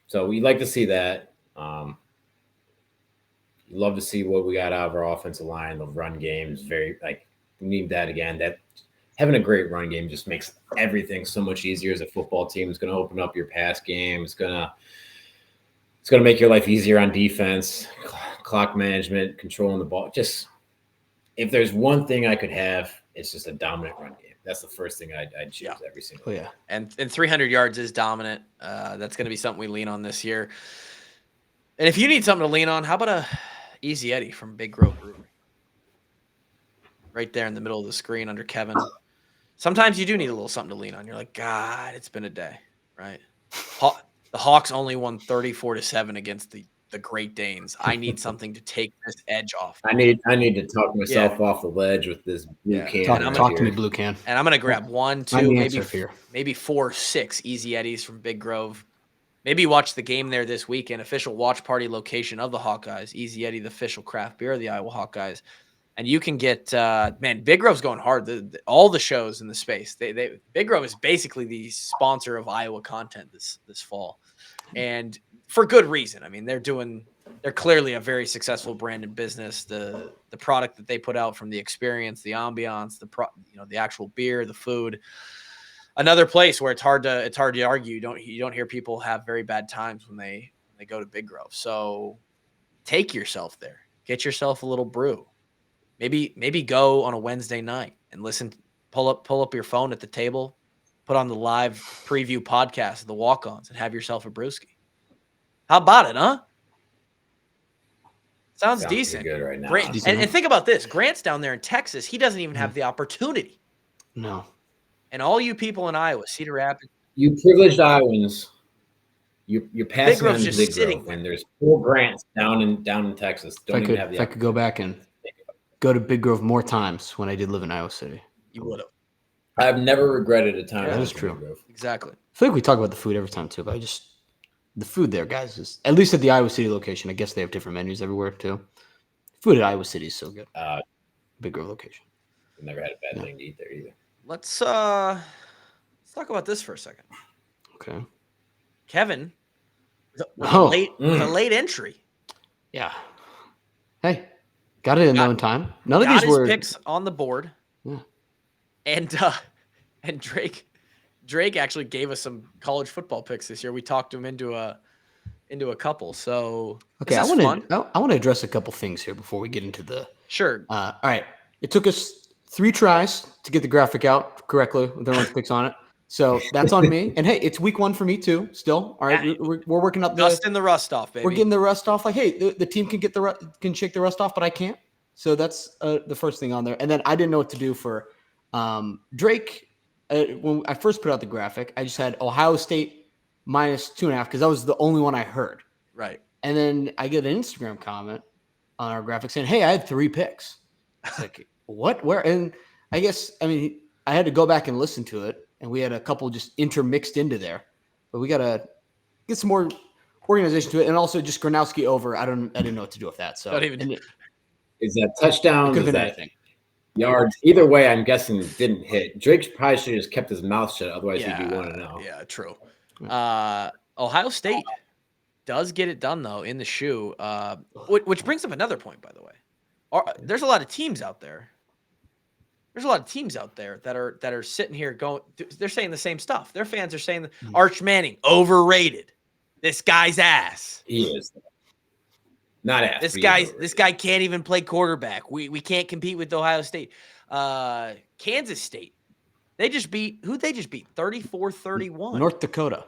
So we like to see that. Love to see what we got out of our offensive line. The run game is we need that again. That having a great run game just makes everything so much easier as a football team. It's going to open up your pass game. It's going to make your life easier on defense, clock management, controlling the ball. Just if there's one thing I could have, it's just a dominant run game. That's the first thing I'd choose every single day. And 300 yards is dominant. That's going to be something we lean on this year. And if you need something to lean on, how about a Easy Eddie from Big Grove Brewery? Right there in the middle of the screen under Kevin. Sometimes you do need a little something to lean on. You're like, God, it's been a day, right? The Hawks only won 34-7 against the Great Danes. I need something to take this edge off. I need to talk myself off the ledge with this blue can. Talk to me, blue can. And I'm going to grab 1, 2, maybe 4, 6 Easy Eddies from Big Grove. Maybe watch the game there this weekend. Official watch party location of the Hawkeyes. Easy Eddie, the official craft beer of the Iowa Hawkeyes. And you can get, Big Grove's going hard. All the shows in the space. Big Grove is basically the sponsor of Iowa content this fall. And for good reason. I mean, they're clearly a very successful brand and business. The product that they put out, from the experience, the ambiance, the actual beer, the food. Another place where it's hard to argue. You don't hear people have very bad times when they go to Big Grove. So take yourself there. Get yourself a little brew. Maybe go on a Wednesday night and listen. Pull up your phone at the table, put on the live preview podcast of the Walk-Ons, and have yourself a brewski. How about it, huh? Sounds decent. Good right now. Grant, and think about this. Grant's down there in Texas. He doesn't even have the opportunity. No. And all you people in Iowa, Cedar Rapids, you privileged Iowans, you're passing Big Grove's on just Big sitting Grove when there's 4 Grants down in Texas. If I could go back and go to Big Grove more times when I did live in Iowa City, you would have. I've never regretted a time. Yeah, that is true. Big Grove. Exactly. I feel like we talk about the food every time too, but the food there, guys, is at least at the Iowa City location. I guess they have different menus everywhere too. Food at Iowa City is so good. Big Grove location. I've never had a bad thing to eat there either. Let's talk about this for a second. Okay. Kevin, with a late entry. Yeah. Hey, got it in no time. None of these were picks on the board. Yeah. And Drake actually gave us some college football picks this year. We talked him into a couple. So okay, I want to address a couple things here before we get into the sure. All right, it took us 3 tries to get the graphic out correctly with everyone's picks on it. So that's on me. And hey, it's week 1 for me too. Still, all right. We're working up dusting the rust off, baby. We're getting the rust off. Like, hey, the team can shake the rust off, but I can't. So that's the first thing on there. And then I didn't know what to do for Drake. When I first put out the graphic, I just had Ohio State -2.5 because that was the only one I heard. Right. And then I get an Instagram comment on our graphic saying, "Hey, I had 3 picks." It's like, what? Where? And I had to go back and listen to it, and we had a couple just intermixed into there. But we got to get some more organization to it, and also just Gronowski over. I didn't know what to do with that. So is that touchdown? It could have been anything. Yards. Either way, I'm guessing it didn't hit. Drake probably should have just kept his mouth shut. Otherwise, he'd be 1-0. Yeah, true. Ohio State does get it done, though, in the shoe, which brings up another point, by the way. There's a lot of teams out there. There's a lot of teams out there that are sitting here going. They're saying the same stuff. Their fans are saying Arch Manning overrated. This guy's ass. He is. Not ass. This guy can't even play quarterback. We can't compete with Ohio State. Kansas State. Who'd they just beat? 34-31. North Dakota.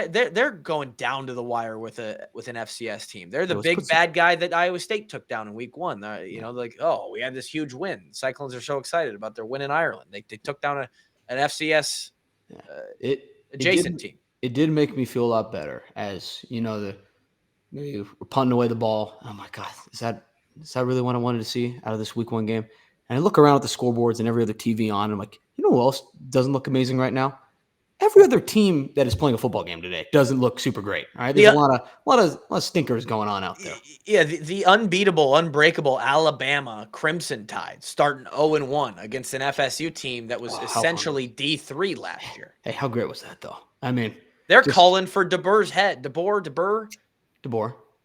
They're going down to the wire with an FCS team. They're the big bad guy that Iowa State took down in week 1. We had this huge win. Cyclones are so excited about their win in Ireland. They took down an FCS adjacent team. It did make me feel a lot better, as we were punting away the ball. Oh my God, is that really what I wanted to see out of this week 1 game? And I look around at the scoreboards and every other TV on, and I'm like, you know who else doesn't look amazing right now? Every other team that is playing a football game today doesn't look super great. All right, there's a lot of stinkers going on out there. Yeah, the unbeatable, unbreakable Alabama Crimson Tide starting 0-1 against an FSU team that was essentially D3 last year. Hey, how great was that though? I mean, they're calling for DeBoer's head. DeBoer.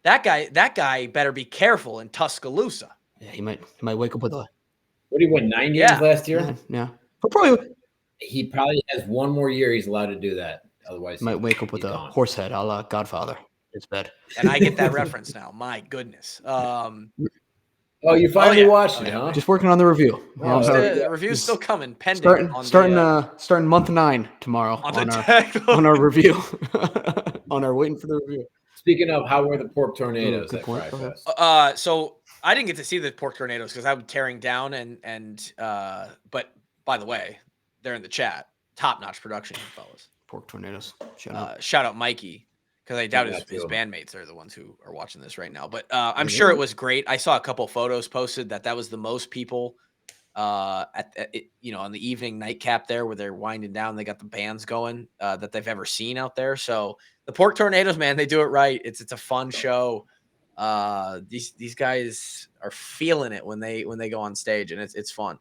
That guy better be careful in Tuscaloosa. Yeah, he might wake up with a. What did he win 9 games last year? Yeah. He probably has 1 more year. He's allowed to do that. Otherwise, he might wake up with a horse head, a la Godfather. It's bad. And I get that reference now. My goodness. Oh, you finally watched it, huh? Just working on the review. The review's still coming, pending. Starting month 9 tomorrow on our review. On our waiting for the review. Speaking of, how were the pork tornadoes? So I didn't get to see the pork tornadoes because I was tearing down but by the way, they're in the chat. Top-notch production, fellas. Pork tornadoes. Shout out Mikey, because I doubt his bandmates are the ones who are watching this right now. But I'm sure it was great. I saw a couple photos posted that was the most people on the evening nightcap there where they're winding down. They got the bands going that they've ever seen out there. So the pork tornadoes, man, they do it right. It's a fun show. These guys are feeling it when they go on stage, and it's fun.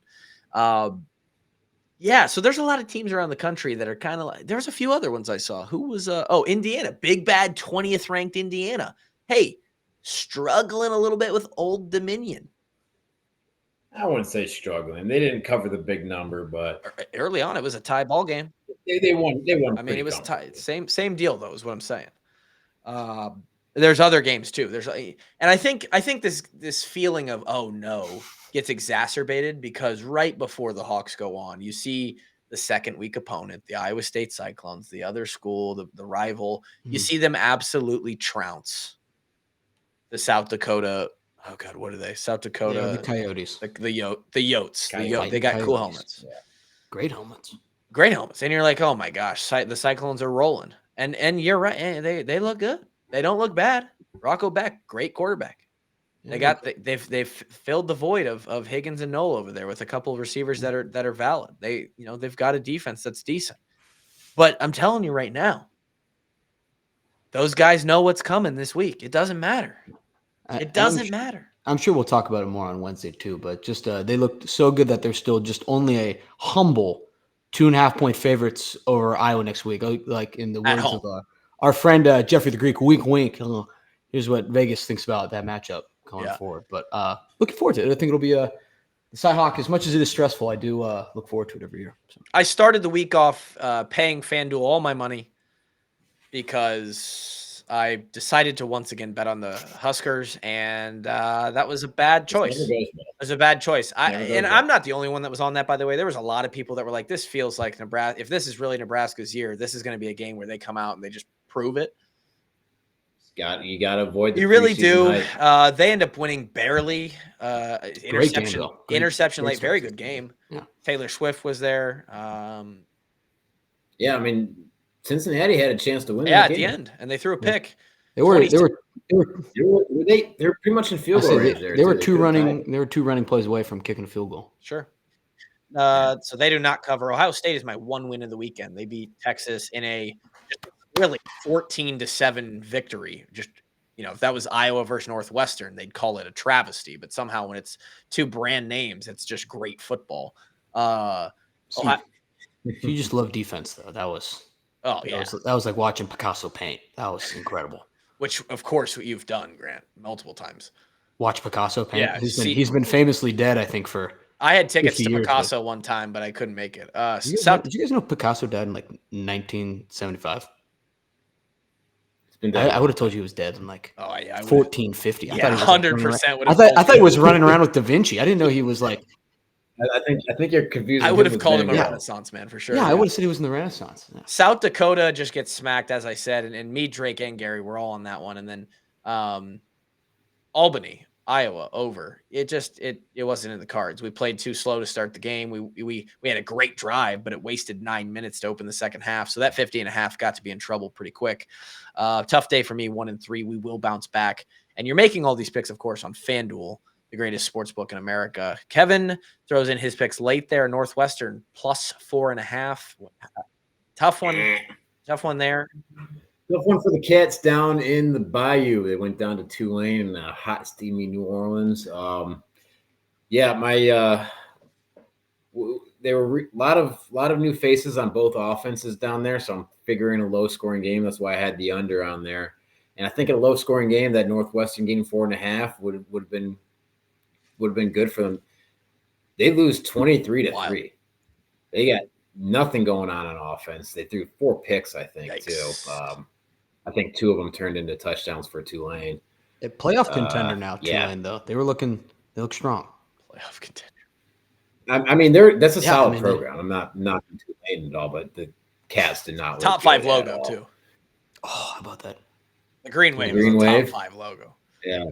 Yeah, so there's a lot of teams around the country that are kind of like, there's a few other ones I saw. Who was Indiana, big bad 20th ranked Indiana. Hey, struggling a little bit with Old Dominion. I wouldn't say struggling. They didn't cover the big number, but early on it was a tie ball game. They won. I mean, it was tied. Same deal though, is what I'm saying. There's other games too. And I think this feeling of, oh no, gets exacerbated because right before the Hawks go on, you see the second week opponent, the Iowa State Cyclones, the other school, the rival. You see them absolutely trounce the South Dakota. Oh God, what are they? South Dakota, the Coyotes, the Yotes. They got cool helmets. Yeah. Great helmets. And you're like, oh my gosh, the Cyclones are rolling. And you're right. They look good. They don't look bad. Rocco Beck, great quarterback. They've filled the void of Higgins and Knoll over there with a couple of receivers that are valid. They've got a defense that's decent. But I'm telling you right now, those guys know what's coming this week. It doesn't matter. It doesn't matter. I'm sure we'll talk about it more on Wednesday too, but just they look so good that they're still just only a humble 2.5-point favorites over Iowa next week. Like in the words of our friend Jeffrey the Greek, wink, wink. Here's what Vegas thinks about that matchup going forward. But looking forward to it. I think it'll be the Cyhawk, as much as it is stressful, I do look forward to it every year. So. I started the week off paying FanDuel all my money because I decided to once again bet on the Huskers, and that was a bad choice. It was a bad choice. I'm not the only one that was on that, by the way. There was a lot of people that were like, this feels like Nebraska. If this is really Nebraska's year, this is going to be a game where they come out and they just prove it. You got to avoid the You really do. They end up winning barely. Interception late. Very good game. Yeah. Taylor Swift was there. Yeah, I mean, Cincinnati had a chance to win. Yeah, at the end, and they threw a pick. They were pretty much in field goal range there. They were two running plays away from kicking a field goal. Sure. So they do not cover. Ohio State is my one win of the weekend. They beat Texas in a really 14-7 victory. Just, if that was Iowa versus Northwestern, they'd call it a travesty. But somehow when it's two brand names, it's just great football. You just love defense, though. That was like watching Picasso paint. That was incredible. Which, of course, you've done, Grant, multiple times. Watch Picasso paint? Yeah. He's been famously dead, I think, for I had tickets to Picasso one time, but I couldn't make it. Did you guys know Picasso died in, 1975? I would have told you he was dead in 1450. Yeah, 100% would have. I thought he was running around with Da Vinci. I didn't know he was like. I think you're confused. I would have called him a Renaissance man for sure. Yeah, I would have said he was in the Renaissance. Yeah. South Dakota just gets smacked, as I said, and me, Drake, and Gary were all on that one. And then Albany. Iowa over. It wasn't in the cards. We played too slow to start the game. We had a great drive, but it wasted 9 minutes to open the second half. So that 50.5 got to be in trouble pretty quick. Tough day for me, 1-3. We will bounce back. And you're making all these picks, of course, on FanDuel, the greatest sports book in America. Kevin throws in his picks late there. Northwestern plus 4.5. Tough one. Tough one there. Tough one for the Cats down in the Bayou. They went down to Tulane in hot, steamy New Orleans. There were a lot of new faces on both offenses down there, so I'm figuring a low-scoring game. That's why I had the under on there. And I think in a low-scoring game, that Northwestern game 4.5 would have been good for them. They lose 23-3. They got nothing going on offense. They threw 4 picks, I think, Yikes. too. I think 2 of them turned into touchdowns for Tulane. A playoff contender now, yeah. Tulane, though. They look strong. Playoff contender. I mean, that's a solid program. I'm not knocking Tulane at all, but the Cats did not look top 5 logo too. Oh, how about that? The Green Wave Green is a Wave? top 5 logo. Yeah.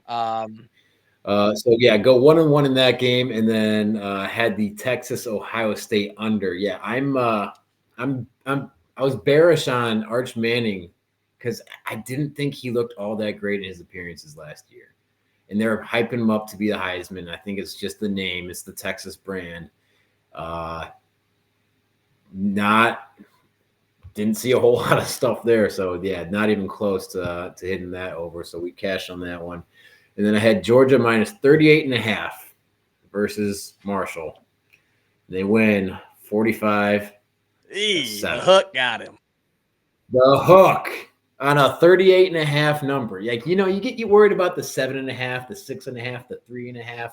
So yeah, go 1-1 in that game, and then had the Texas Ohio State under. Yeah, I was bearish on Arch Manning because I didn't think he looked all that great in his appearances last year. And they're hyping him up to be the Heisman. I think it's just the name. It's the Texas brand. Didn't see a whole lot of stuff there. So, yeah, not even close to hitting that over. So we cashed on that one. And then I had Georgia minus 38.5 versus Marshall. They win 45. The hook got him. The hook on a 38.5 number. Like, you get worried about the 7.5, the 6.5, the 3.5.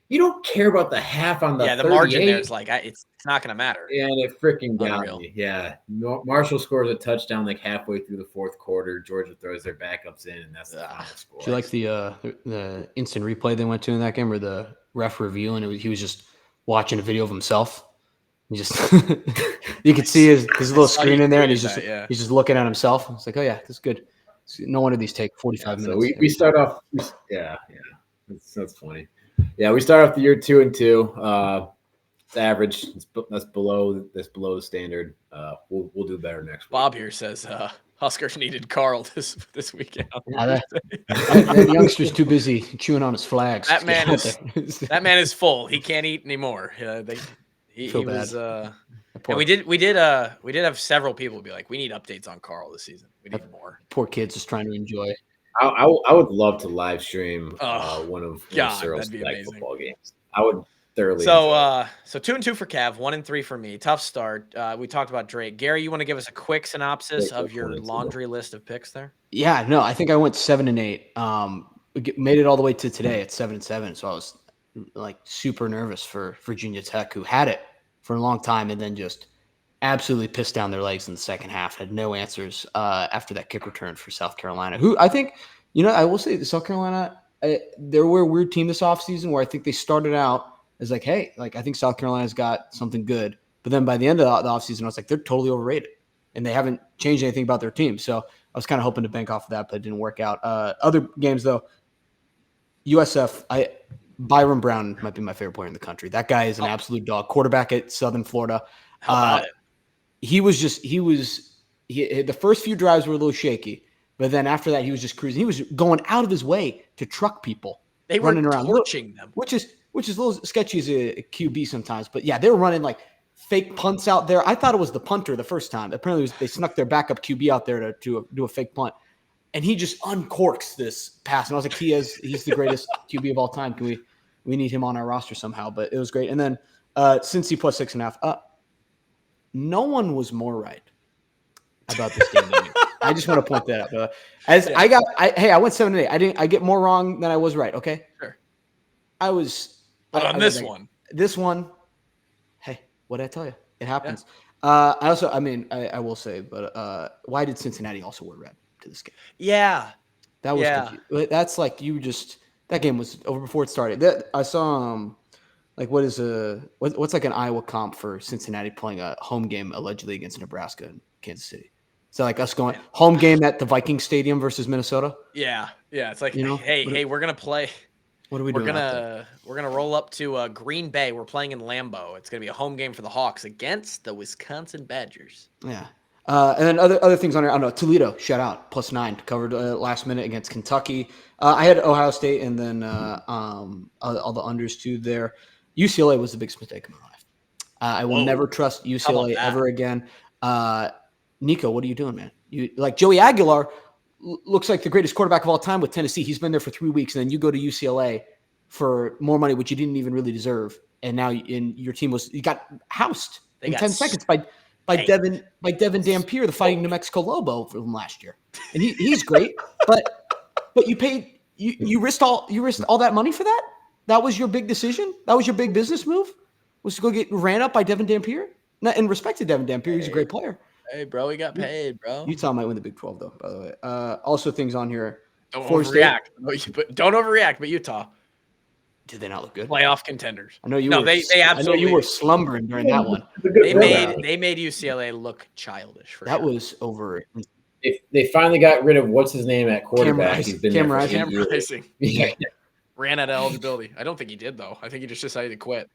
You don't care about the half on the 38. The margin there is like it's not going to matter. And it freaking got me. Yeah, Marshall scores a touchdown like halfway through the fourth quarter. Georgia throws their backups in, and that's the final score. Do you like the instant replay they went to in that game, or the ref review, and he was just watching a video of himself? He just you could see his little screen in there, and he's just looking at himself. It's like, oh yeah, that's good. No wonder these take 45 minutes. So we start off. Yeah, that's funny. Yeah, we start off the year 2-2. It's average. That's below the standard. We'll do better next week. Bob here says Huskers needed Carl this weekend. That youngster's too busy chewing on his flags. That man is full. He can't eat anymore. He was. And we did have several people be like, we need updates on Carl this season. We need more. Poor kid's just trying to enjoy. I would love to live stream one of Cyril's football games. I would thoroughly. So 2-2 for Cav, 1-3 for me. Tough start. We talked about Drake. Gary, you want to give us a quick synopsis of your laundry list of picks there? Yeah, no, I think I went 7-8. Made it all the way to today at 7-7. So I was like super nervous for Virginia Tech, who had it for a long time and then just absolutely pissed down their legs in the second half. Had no answers after that kick return for South Carolina, who I think, I will say South Carolina, they were a weird team this offseason where I think they started out as like, hey, like I think South Carolina's got something good. But then by the end of the offseason, I was like, they're totally overrated. And they haven't changed anything about their team. So I was kind of hoping to bank off of that, but it didn't work out. Other games, though, USF, Byron Brown might be my favorite player in the country. That guy is an absolute dog. Quarterback at Southern Florida. How about it? The first few drives were a little shaky, but then after that, he was just cruising. He was going out of his way to truck people. They were running around, torching them, which is a little sketchy as a QB sometimes. But yeah, they were running like fake punts out there. I thought it was the punter the first time. Apparently, they snuck their backup QB out there to do a fake punt, and he just uncorks this pass. And I was like, he's the greatest QB of all time. Can we need him on our roster somehow? But it was great. And then Cincy plus 6.5. No one was more right about this game than me. I just want to point that out. I went 7-8. I get more wrong than I was right. Okay. Sure. This one. Hey, what did I tell you? It happens. Yeah. I will say, but why did Cincinnati also wear red to this game? Yeah. That was confusing. That's like that game was over before it started. I saw what's like an Iowa comp for Cincinnati playing a home game allegedly against Nebraska and Kansas City. So like us going home game at the Viking Stadium versus Minnesota. Yeah. It's like, hey, we're gonna play. What are we doing out there? We're gonna roll up to Green Bay. We're playing in Lambeau. It's gonna be a home game for the Hawks against the Wisconsin Badgers. Yeah. And then other things on here. I don't know. Toledo, shout out, +9, covered last minute against Kentucky. I had Ohio State and then all the unders too there. UCLA was the biggest mistake of my life. I will never trust UCLA ever again. Nico, what are you doing, man? You like Joey Aguilar looks like the greatest quarterback of all time with Tennessee. He's been there for 3 weeks, and then you go to UCLA for more money, which you didn't even really deserve. And now your team you got housed in 10 seconds by Devin Dampier, the Fighting New Mexico Lobo from last year. And he's great, but you risked all that money for that? That was your big decision? That was your big business move? Was to go get ran up by Devin Dampier? And respect to Devin Dampier, he's a great player. Hey, bro, he got paid, bro. Utah might win the Big 12, though, by the way. Also, things on here. Don't overreact. Don't overreact, but Utah. Did they not look good? Playoff contenders. I know you. They absolutely. I know you were slumbering during that one. They made UCLA look childish. Was over. They finally got rid of what's his name at quarterback. He's been Cam Rising. Ran out of eligibility. I don't think he did though. I think he just decided to quit.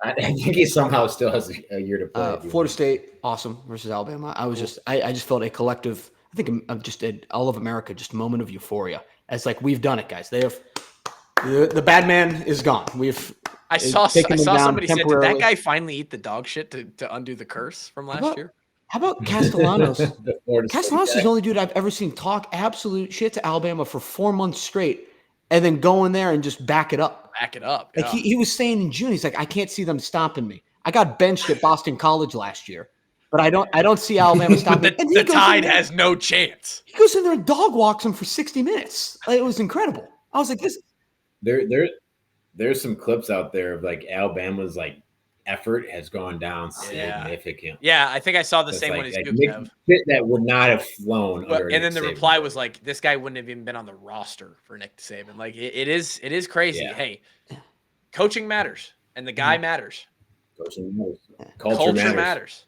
I think he somehow still has a year to play. Florida State, awesome versus Alabama. I just felt a collective. I think I'm just all of America, just moment of euphoria. As like we've done it, guys. They have the bad man is gone. I saw somebody said, did that guy finally eat the dog shit to undo the curse from last year? How about Castellanos? Castellanos is the only dude I've ever seen talk absolute shit to Alabama for 4 months straight, and then go in there and just back it up. Like he was saying in June, he's like, I can't see them stopping me. I got benched at Boston College last year, but I don't see Alabama stopping me. The Tide has no chance. He goes in there and dog walks him for 60 minutes. It was incredible. I was like, this. There's some clips out there of like Alabama's like effort has gone down significantly. Yeah, I think I saw the same one as you. That would not have flown. And then the reply was like, "This guy wouldn't have even been on the roster for Nick Saban." Like it is crazy. Yeah. Hey, coaching matters, and the guy matters. Coaching matters. Culture matters.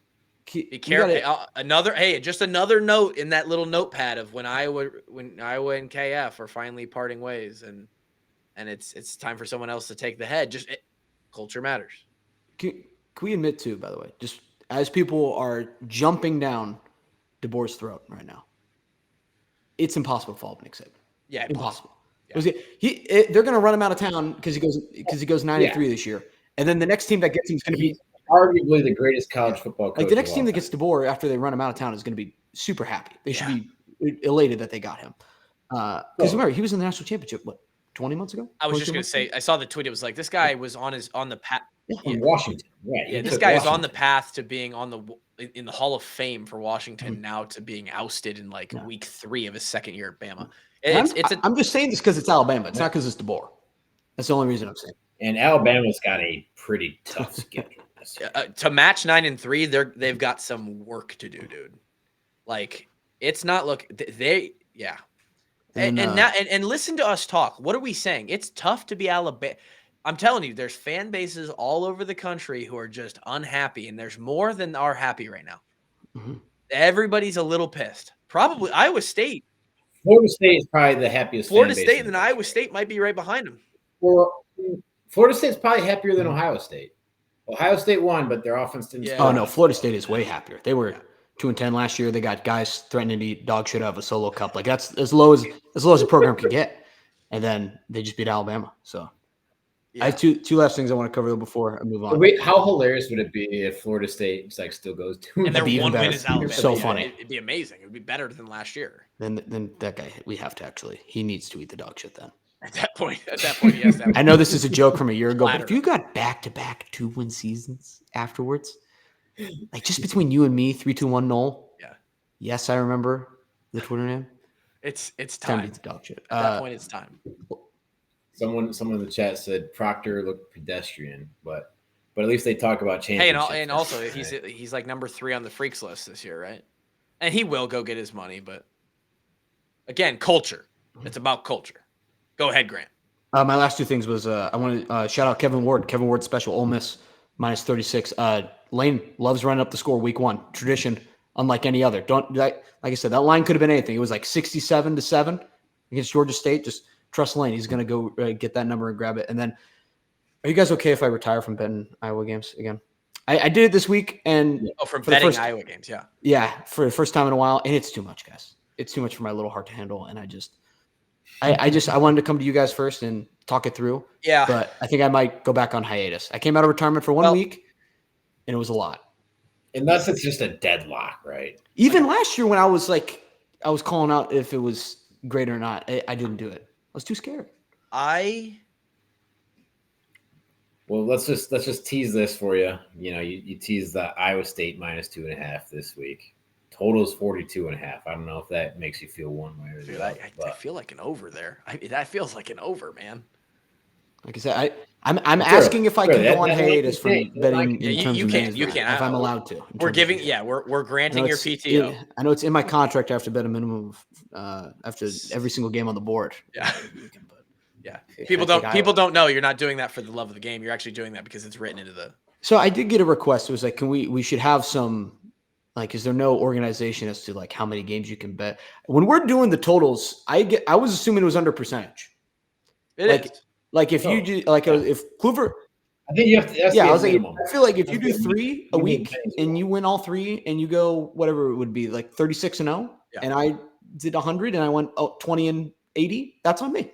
Be careful. Just another note in that little notepad of when Iowa and KF are finally parting ways, and it's time for someone else to take the head. Culture matters. Can we admit too, by the way, just as people are jumping down DeBoer's throat right now, it's impossible to follow Nick Saban. Yeah, impossible. Yeah. They're going to run him out of town because he goes 9-3 this year, and then the next team that gets him is going to be arguably the greatest college football coach. Like the next team that gets DeBoer after they run him out of town is going to be super happy. They should be elated that they got him. Because remember, he was in the national championship 20 months ago. I was just going to say, I saw the tweet. It was like this guy was on the path. In Washington, right? Yeah, this guy is on the path to being in the Hall of Fame for Washington now to being ousted in week 3 of his second year at Bama. I'm just saying this because it's Alabama. It's not because it's DeBoer. That's the only reason I'm saying. And Alabama's got a pretty tough schedule. To match 9-3, they've got some work to do, dude. Like it's not And listen to us talk. What are we saying? It's tough to be Alabama. I'm telling you, there's fan bases all over the country who are just unhappy, and there's more than are happy right now. Mm-hmm. Everybody's a little pissed. Probably Iowa State. Florida State is probably the happiest. Florida State and then Iowa State might be right behind them. Well, Florida State's probably happier than Ohio State. Ohio State won, but their offense didn't. Yeah. Oh no, Florida State is way happier. They were 2-10 last year. They got guys threatening to eat dog shit out of a solo cup. Like that's as low as a program could get. And then they just beat Alabama. So I have two last things I want to cover before I move on. Wait, how hilarious would it be if Florida State still goes to? And their one win is Alabama. So funny. It'd be amazing. It'd be better than last year. Then that guy, we have to he needs to eat the dog shit then. At that point, he has to have I know this is a joke from a year ago, but if you got back-to-back 2-win seasons afterwards, like just between you and me, 3-2-1 Noel. Yeah. Yes, I remember the Twitter name. It's time. To eat the dog shit. At that point, it's time. Someone in the chat said Proctor looked pedestrian, but at least they talk about championships. Hey, and also he's like number 3 on the freaks list this year, right? And he will go get his money, but again, culture. It's about culture. Go ahead, Grant. My last 2 things was I want to shout out Kevin Ward. Kevin Ward special, Ole Miss -36. Lane loves running up the score week 1. Tradition, unlike any other. Like I said, that line could have been anything. It was like 67-7 against Georgia State. Just trust Lane. He's going to go get that number and grab it. And then, are you guys okay if I retire from betting Iowa games again? I did it this week, and from betting Iowa games, yeah, for the first time in a while, and it's too much, guys. It's too much for my little heart to handle, and I wanted to come to you guys first and talk it through. Yeah, but I think I might go back on hiatus. I came out of retirement for 1 week, and it was a lot. Unless it's just a deadlock, right? Even last year when I was calling out if it was great or not, I didn't do it. I was too scared. Well, let's just tease this for you. You know, you tease the Iowa State -2.5 this week. Total is 42.5. I don't know if that makes you feel one way or the other. I feel like an over there. That feels like an over, man. Like I said, I'm asking if I can go on hiatus from betting in terms of you can if I'm allowed to. We're granting your PTO. I know it's in my contract. I have to bet a minimum of after every single game on the board. Yeah. Yeah, people don't know you're not doing that for the love of the game. You're actually doing that because it's written into the. So I did get a request. It was like, we should have some, like, is there no organization as to like how many games you can bet? When we're doing the totals, I was assuming it was under percentage. Like if you do if Kluver. I think you have to. I was like, I feel like if you do 3 a week and you win all 3 and you go whatever it would be like 36-0, and I did 100 and I went 20 and 80, that's on me.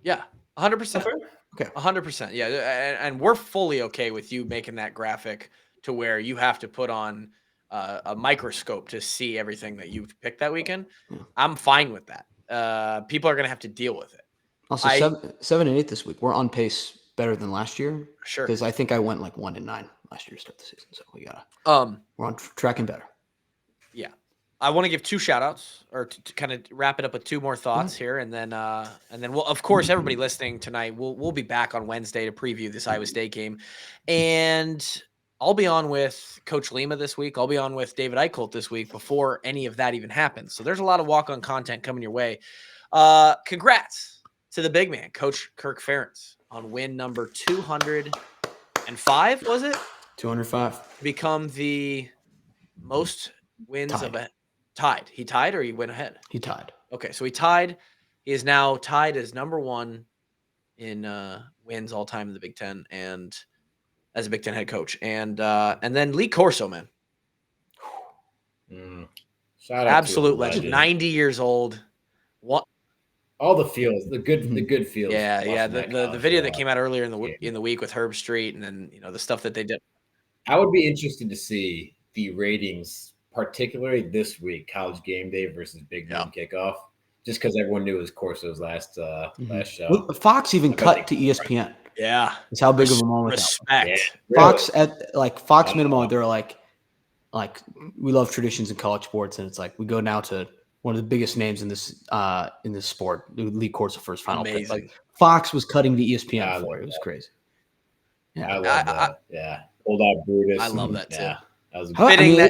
Yeah, 100%. Okay, 100%. Yeah, and we're fully okay with you making that graphic to where you have to put on a microscope to see everything that you picked that weekend. Yeah. I'm fine with that. People are going to have to deal with it. Also, 7 and 8 this week. We're on pace better than last year. Sure, because I think I went like 1 and 9 last year to start the season. So we gotta. We're on tracking better. Yeah. I want to give 2 shout outs or to kind of wrap it up with 2 more thoughts here. And then we'll, of course, everybody listening tonight, we'll be back on Wednesday to preview this Iowa State game. And I'll be on with Coach Lima this week. I'll be on with David Eichholt this week before any of that even happens. So there's a lot of walk-on content coming your way. Congrats to the big man, Coach Kirk Ferentz, on win number 205, was it? 205. Become the most wins tied. of a tied. He tied or he went ahead? He tied. Okay, so he tied. He is now tied as number 1 in wins all time in the Big Ten and as a Big Ten head coach. And then Lee Corso, man. Shout out absolute legend. 90 years old. What? All the feels, the good feels. Yeah. The video that came out earlier in the week with Herb Street, and then the stuff that they did. I would be interested to see the ratings, particularly this week, College Game Day versus Big Noon Kickoff, just because everyone knew it was Corso's last show. Well, Fox even cut to ESPN. Yeah, it's how big of a moment. Respect. Yeah, Fox Fox minimum. They're like we love traditions in college sports, and it's like we go now to one of the biggest names in this sport. Lee Corso first final pick. Like Fox was cutting the ESPN for it. It was crazy. Yeah, I love that. Yeah, hold out Brutus. I love that too. Yeah, that was fitting.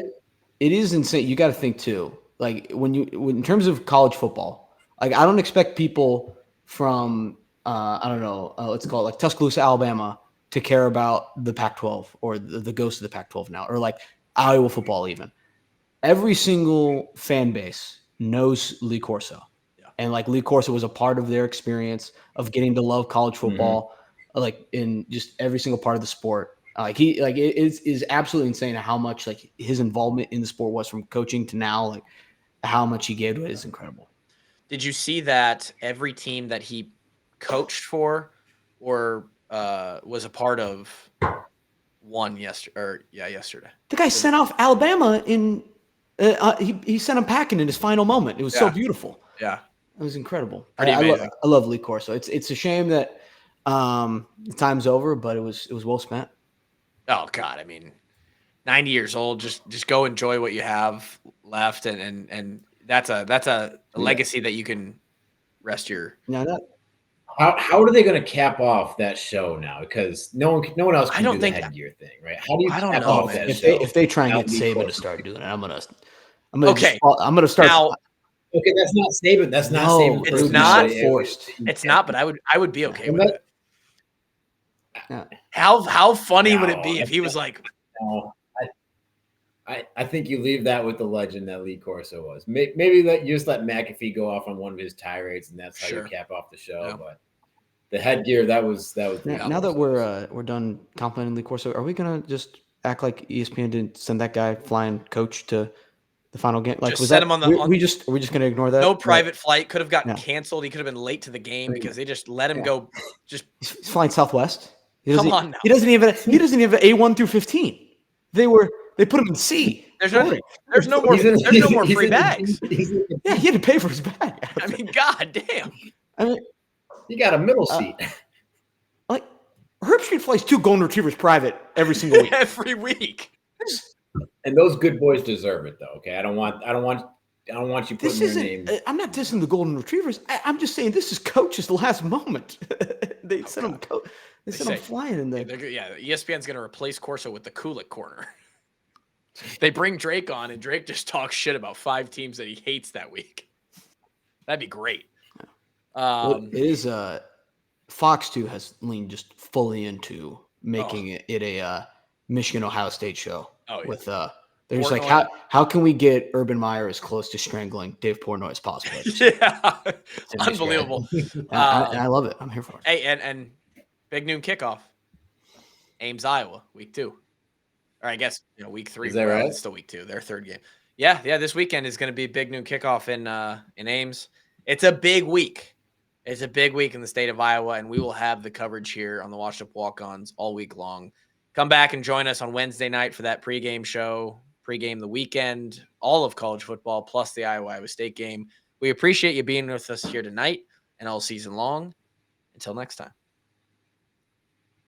It is insane. You got to think too. Like in terms of college football, like I don't expect people from I don't know, let's call it like Tuscaloosa, Alabama, to care about the Pac-12 or the ghost of the Pac-12 now, or like Iowa football even. Every single fan base knows Lee Corso. Yeah. And like Lee Corso was a part of their experience of getting to love college football, like in just every single part of the sport. It is absolutely insane how much like his involvement in the sport was from coaching to now, like how much he gave to it is incredible. Did you see that every team that he coached for or was a part of won yesterday? The guy sent off Alabama in he sent him packing in his final moment. It was so beautiful. Yeah, it was incredible. I love Lee Corso. It's a shame that the time's over, but it was well spent. Oh God, I mean, 90 years old. Just go enjoy what you have left, and that's a legacy that you can rest your. How are they going to cap off that show now? Because no one else can do the headgear thing, right? How do you cap off that show? If they try and get Saban to start doing it, I'm gonna start now. Okay, that's not Saban. That's not Saban. It's not forced. It's not, but I would be okay with it. How funny would it be if he was like? No, I think you leave that with the legend that Lee Corso was. Maybe you just let McAfee go off on one of his tirades, and that's how you cap off the show. Yeah. But the headgear, that was. Now that we're done complimenting Lee Corso, are we gonna just act like ESPN didn't send that guy flying coach to the final game? Like, just was set that him on the? we're just gonna ignore that? No private flight could have gotten Yeah. canceled. He could have been late to the game because they just let him go. Just he's flying Southwest. come on now. He doesn't even have A1 through 15. They put him in C. There's no more free bags. Yeah, he had to pay for his bag. I mean, god damn. I mean, you got a middle seat. Like Herb Street flies 2 golden retrievers private every single week. Every week. And those good boys deserve it, though. Okay, I don't want you putting their name. I'm not dissing the golden retrievers. I'm just saying this is coach's last moment. They sent him. They sent him flying in there. ESPN's going to replace Corso with the Kulik corner. They bring Drake on, and Drake just talks shit about 5 teams that he hates that week. That'd be great. It is. Fox 2 has leaned just fully into making it a Michigan Ohio State show. Oh, yeah. With they're just like, how can we get Urban Meyer as close to strangling Dave Portnoy as possible? Yeah, unbelievable. I love it. I'm here for it. Hey, and big noon kickoff. Ames, Iowa, week 2. Or I guess week 3. Is that right? It's still week 2, their third game. Yeah. This weekend is going to be big noon kickoff in Ames. It's a big week. It's a big week in the state of Iowa, and we will have the coverage here on the Washed Up Walk-Ons all week long. Come back and join us on Wednesday night for that pregame show. Pregame the weekend, all of college football, plus the Iowa State game. We appreciate you being with us here tonight and all season long. Until next time.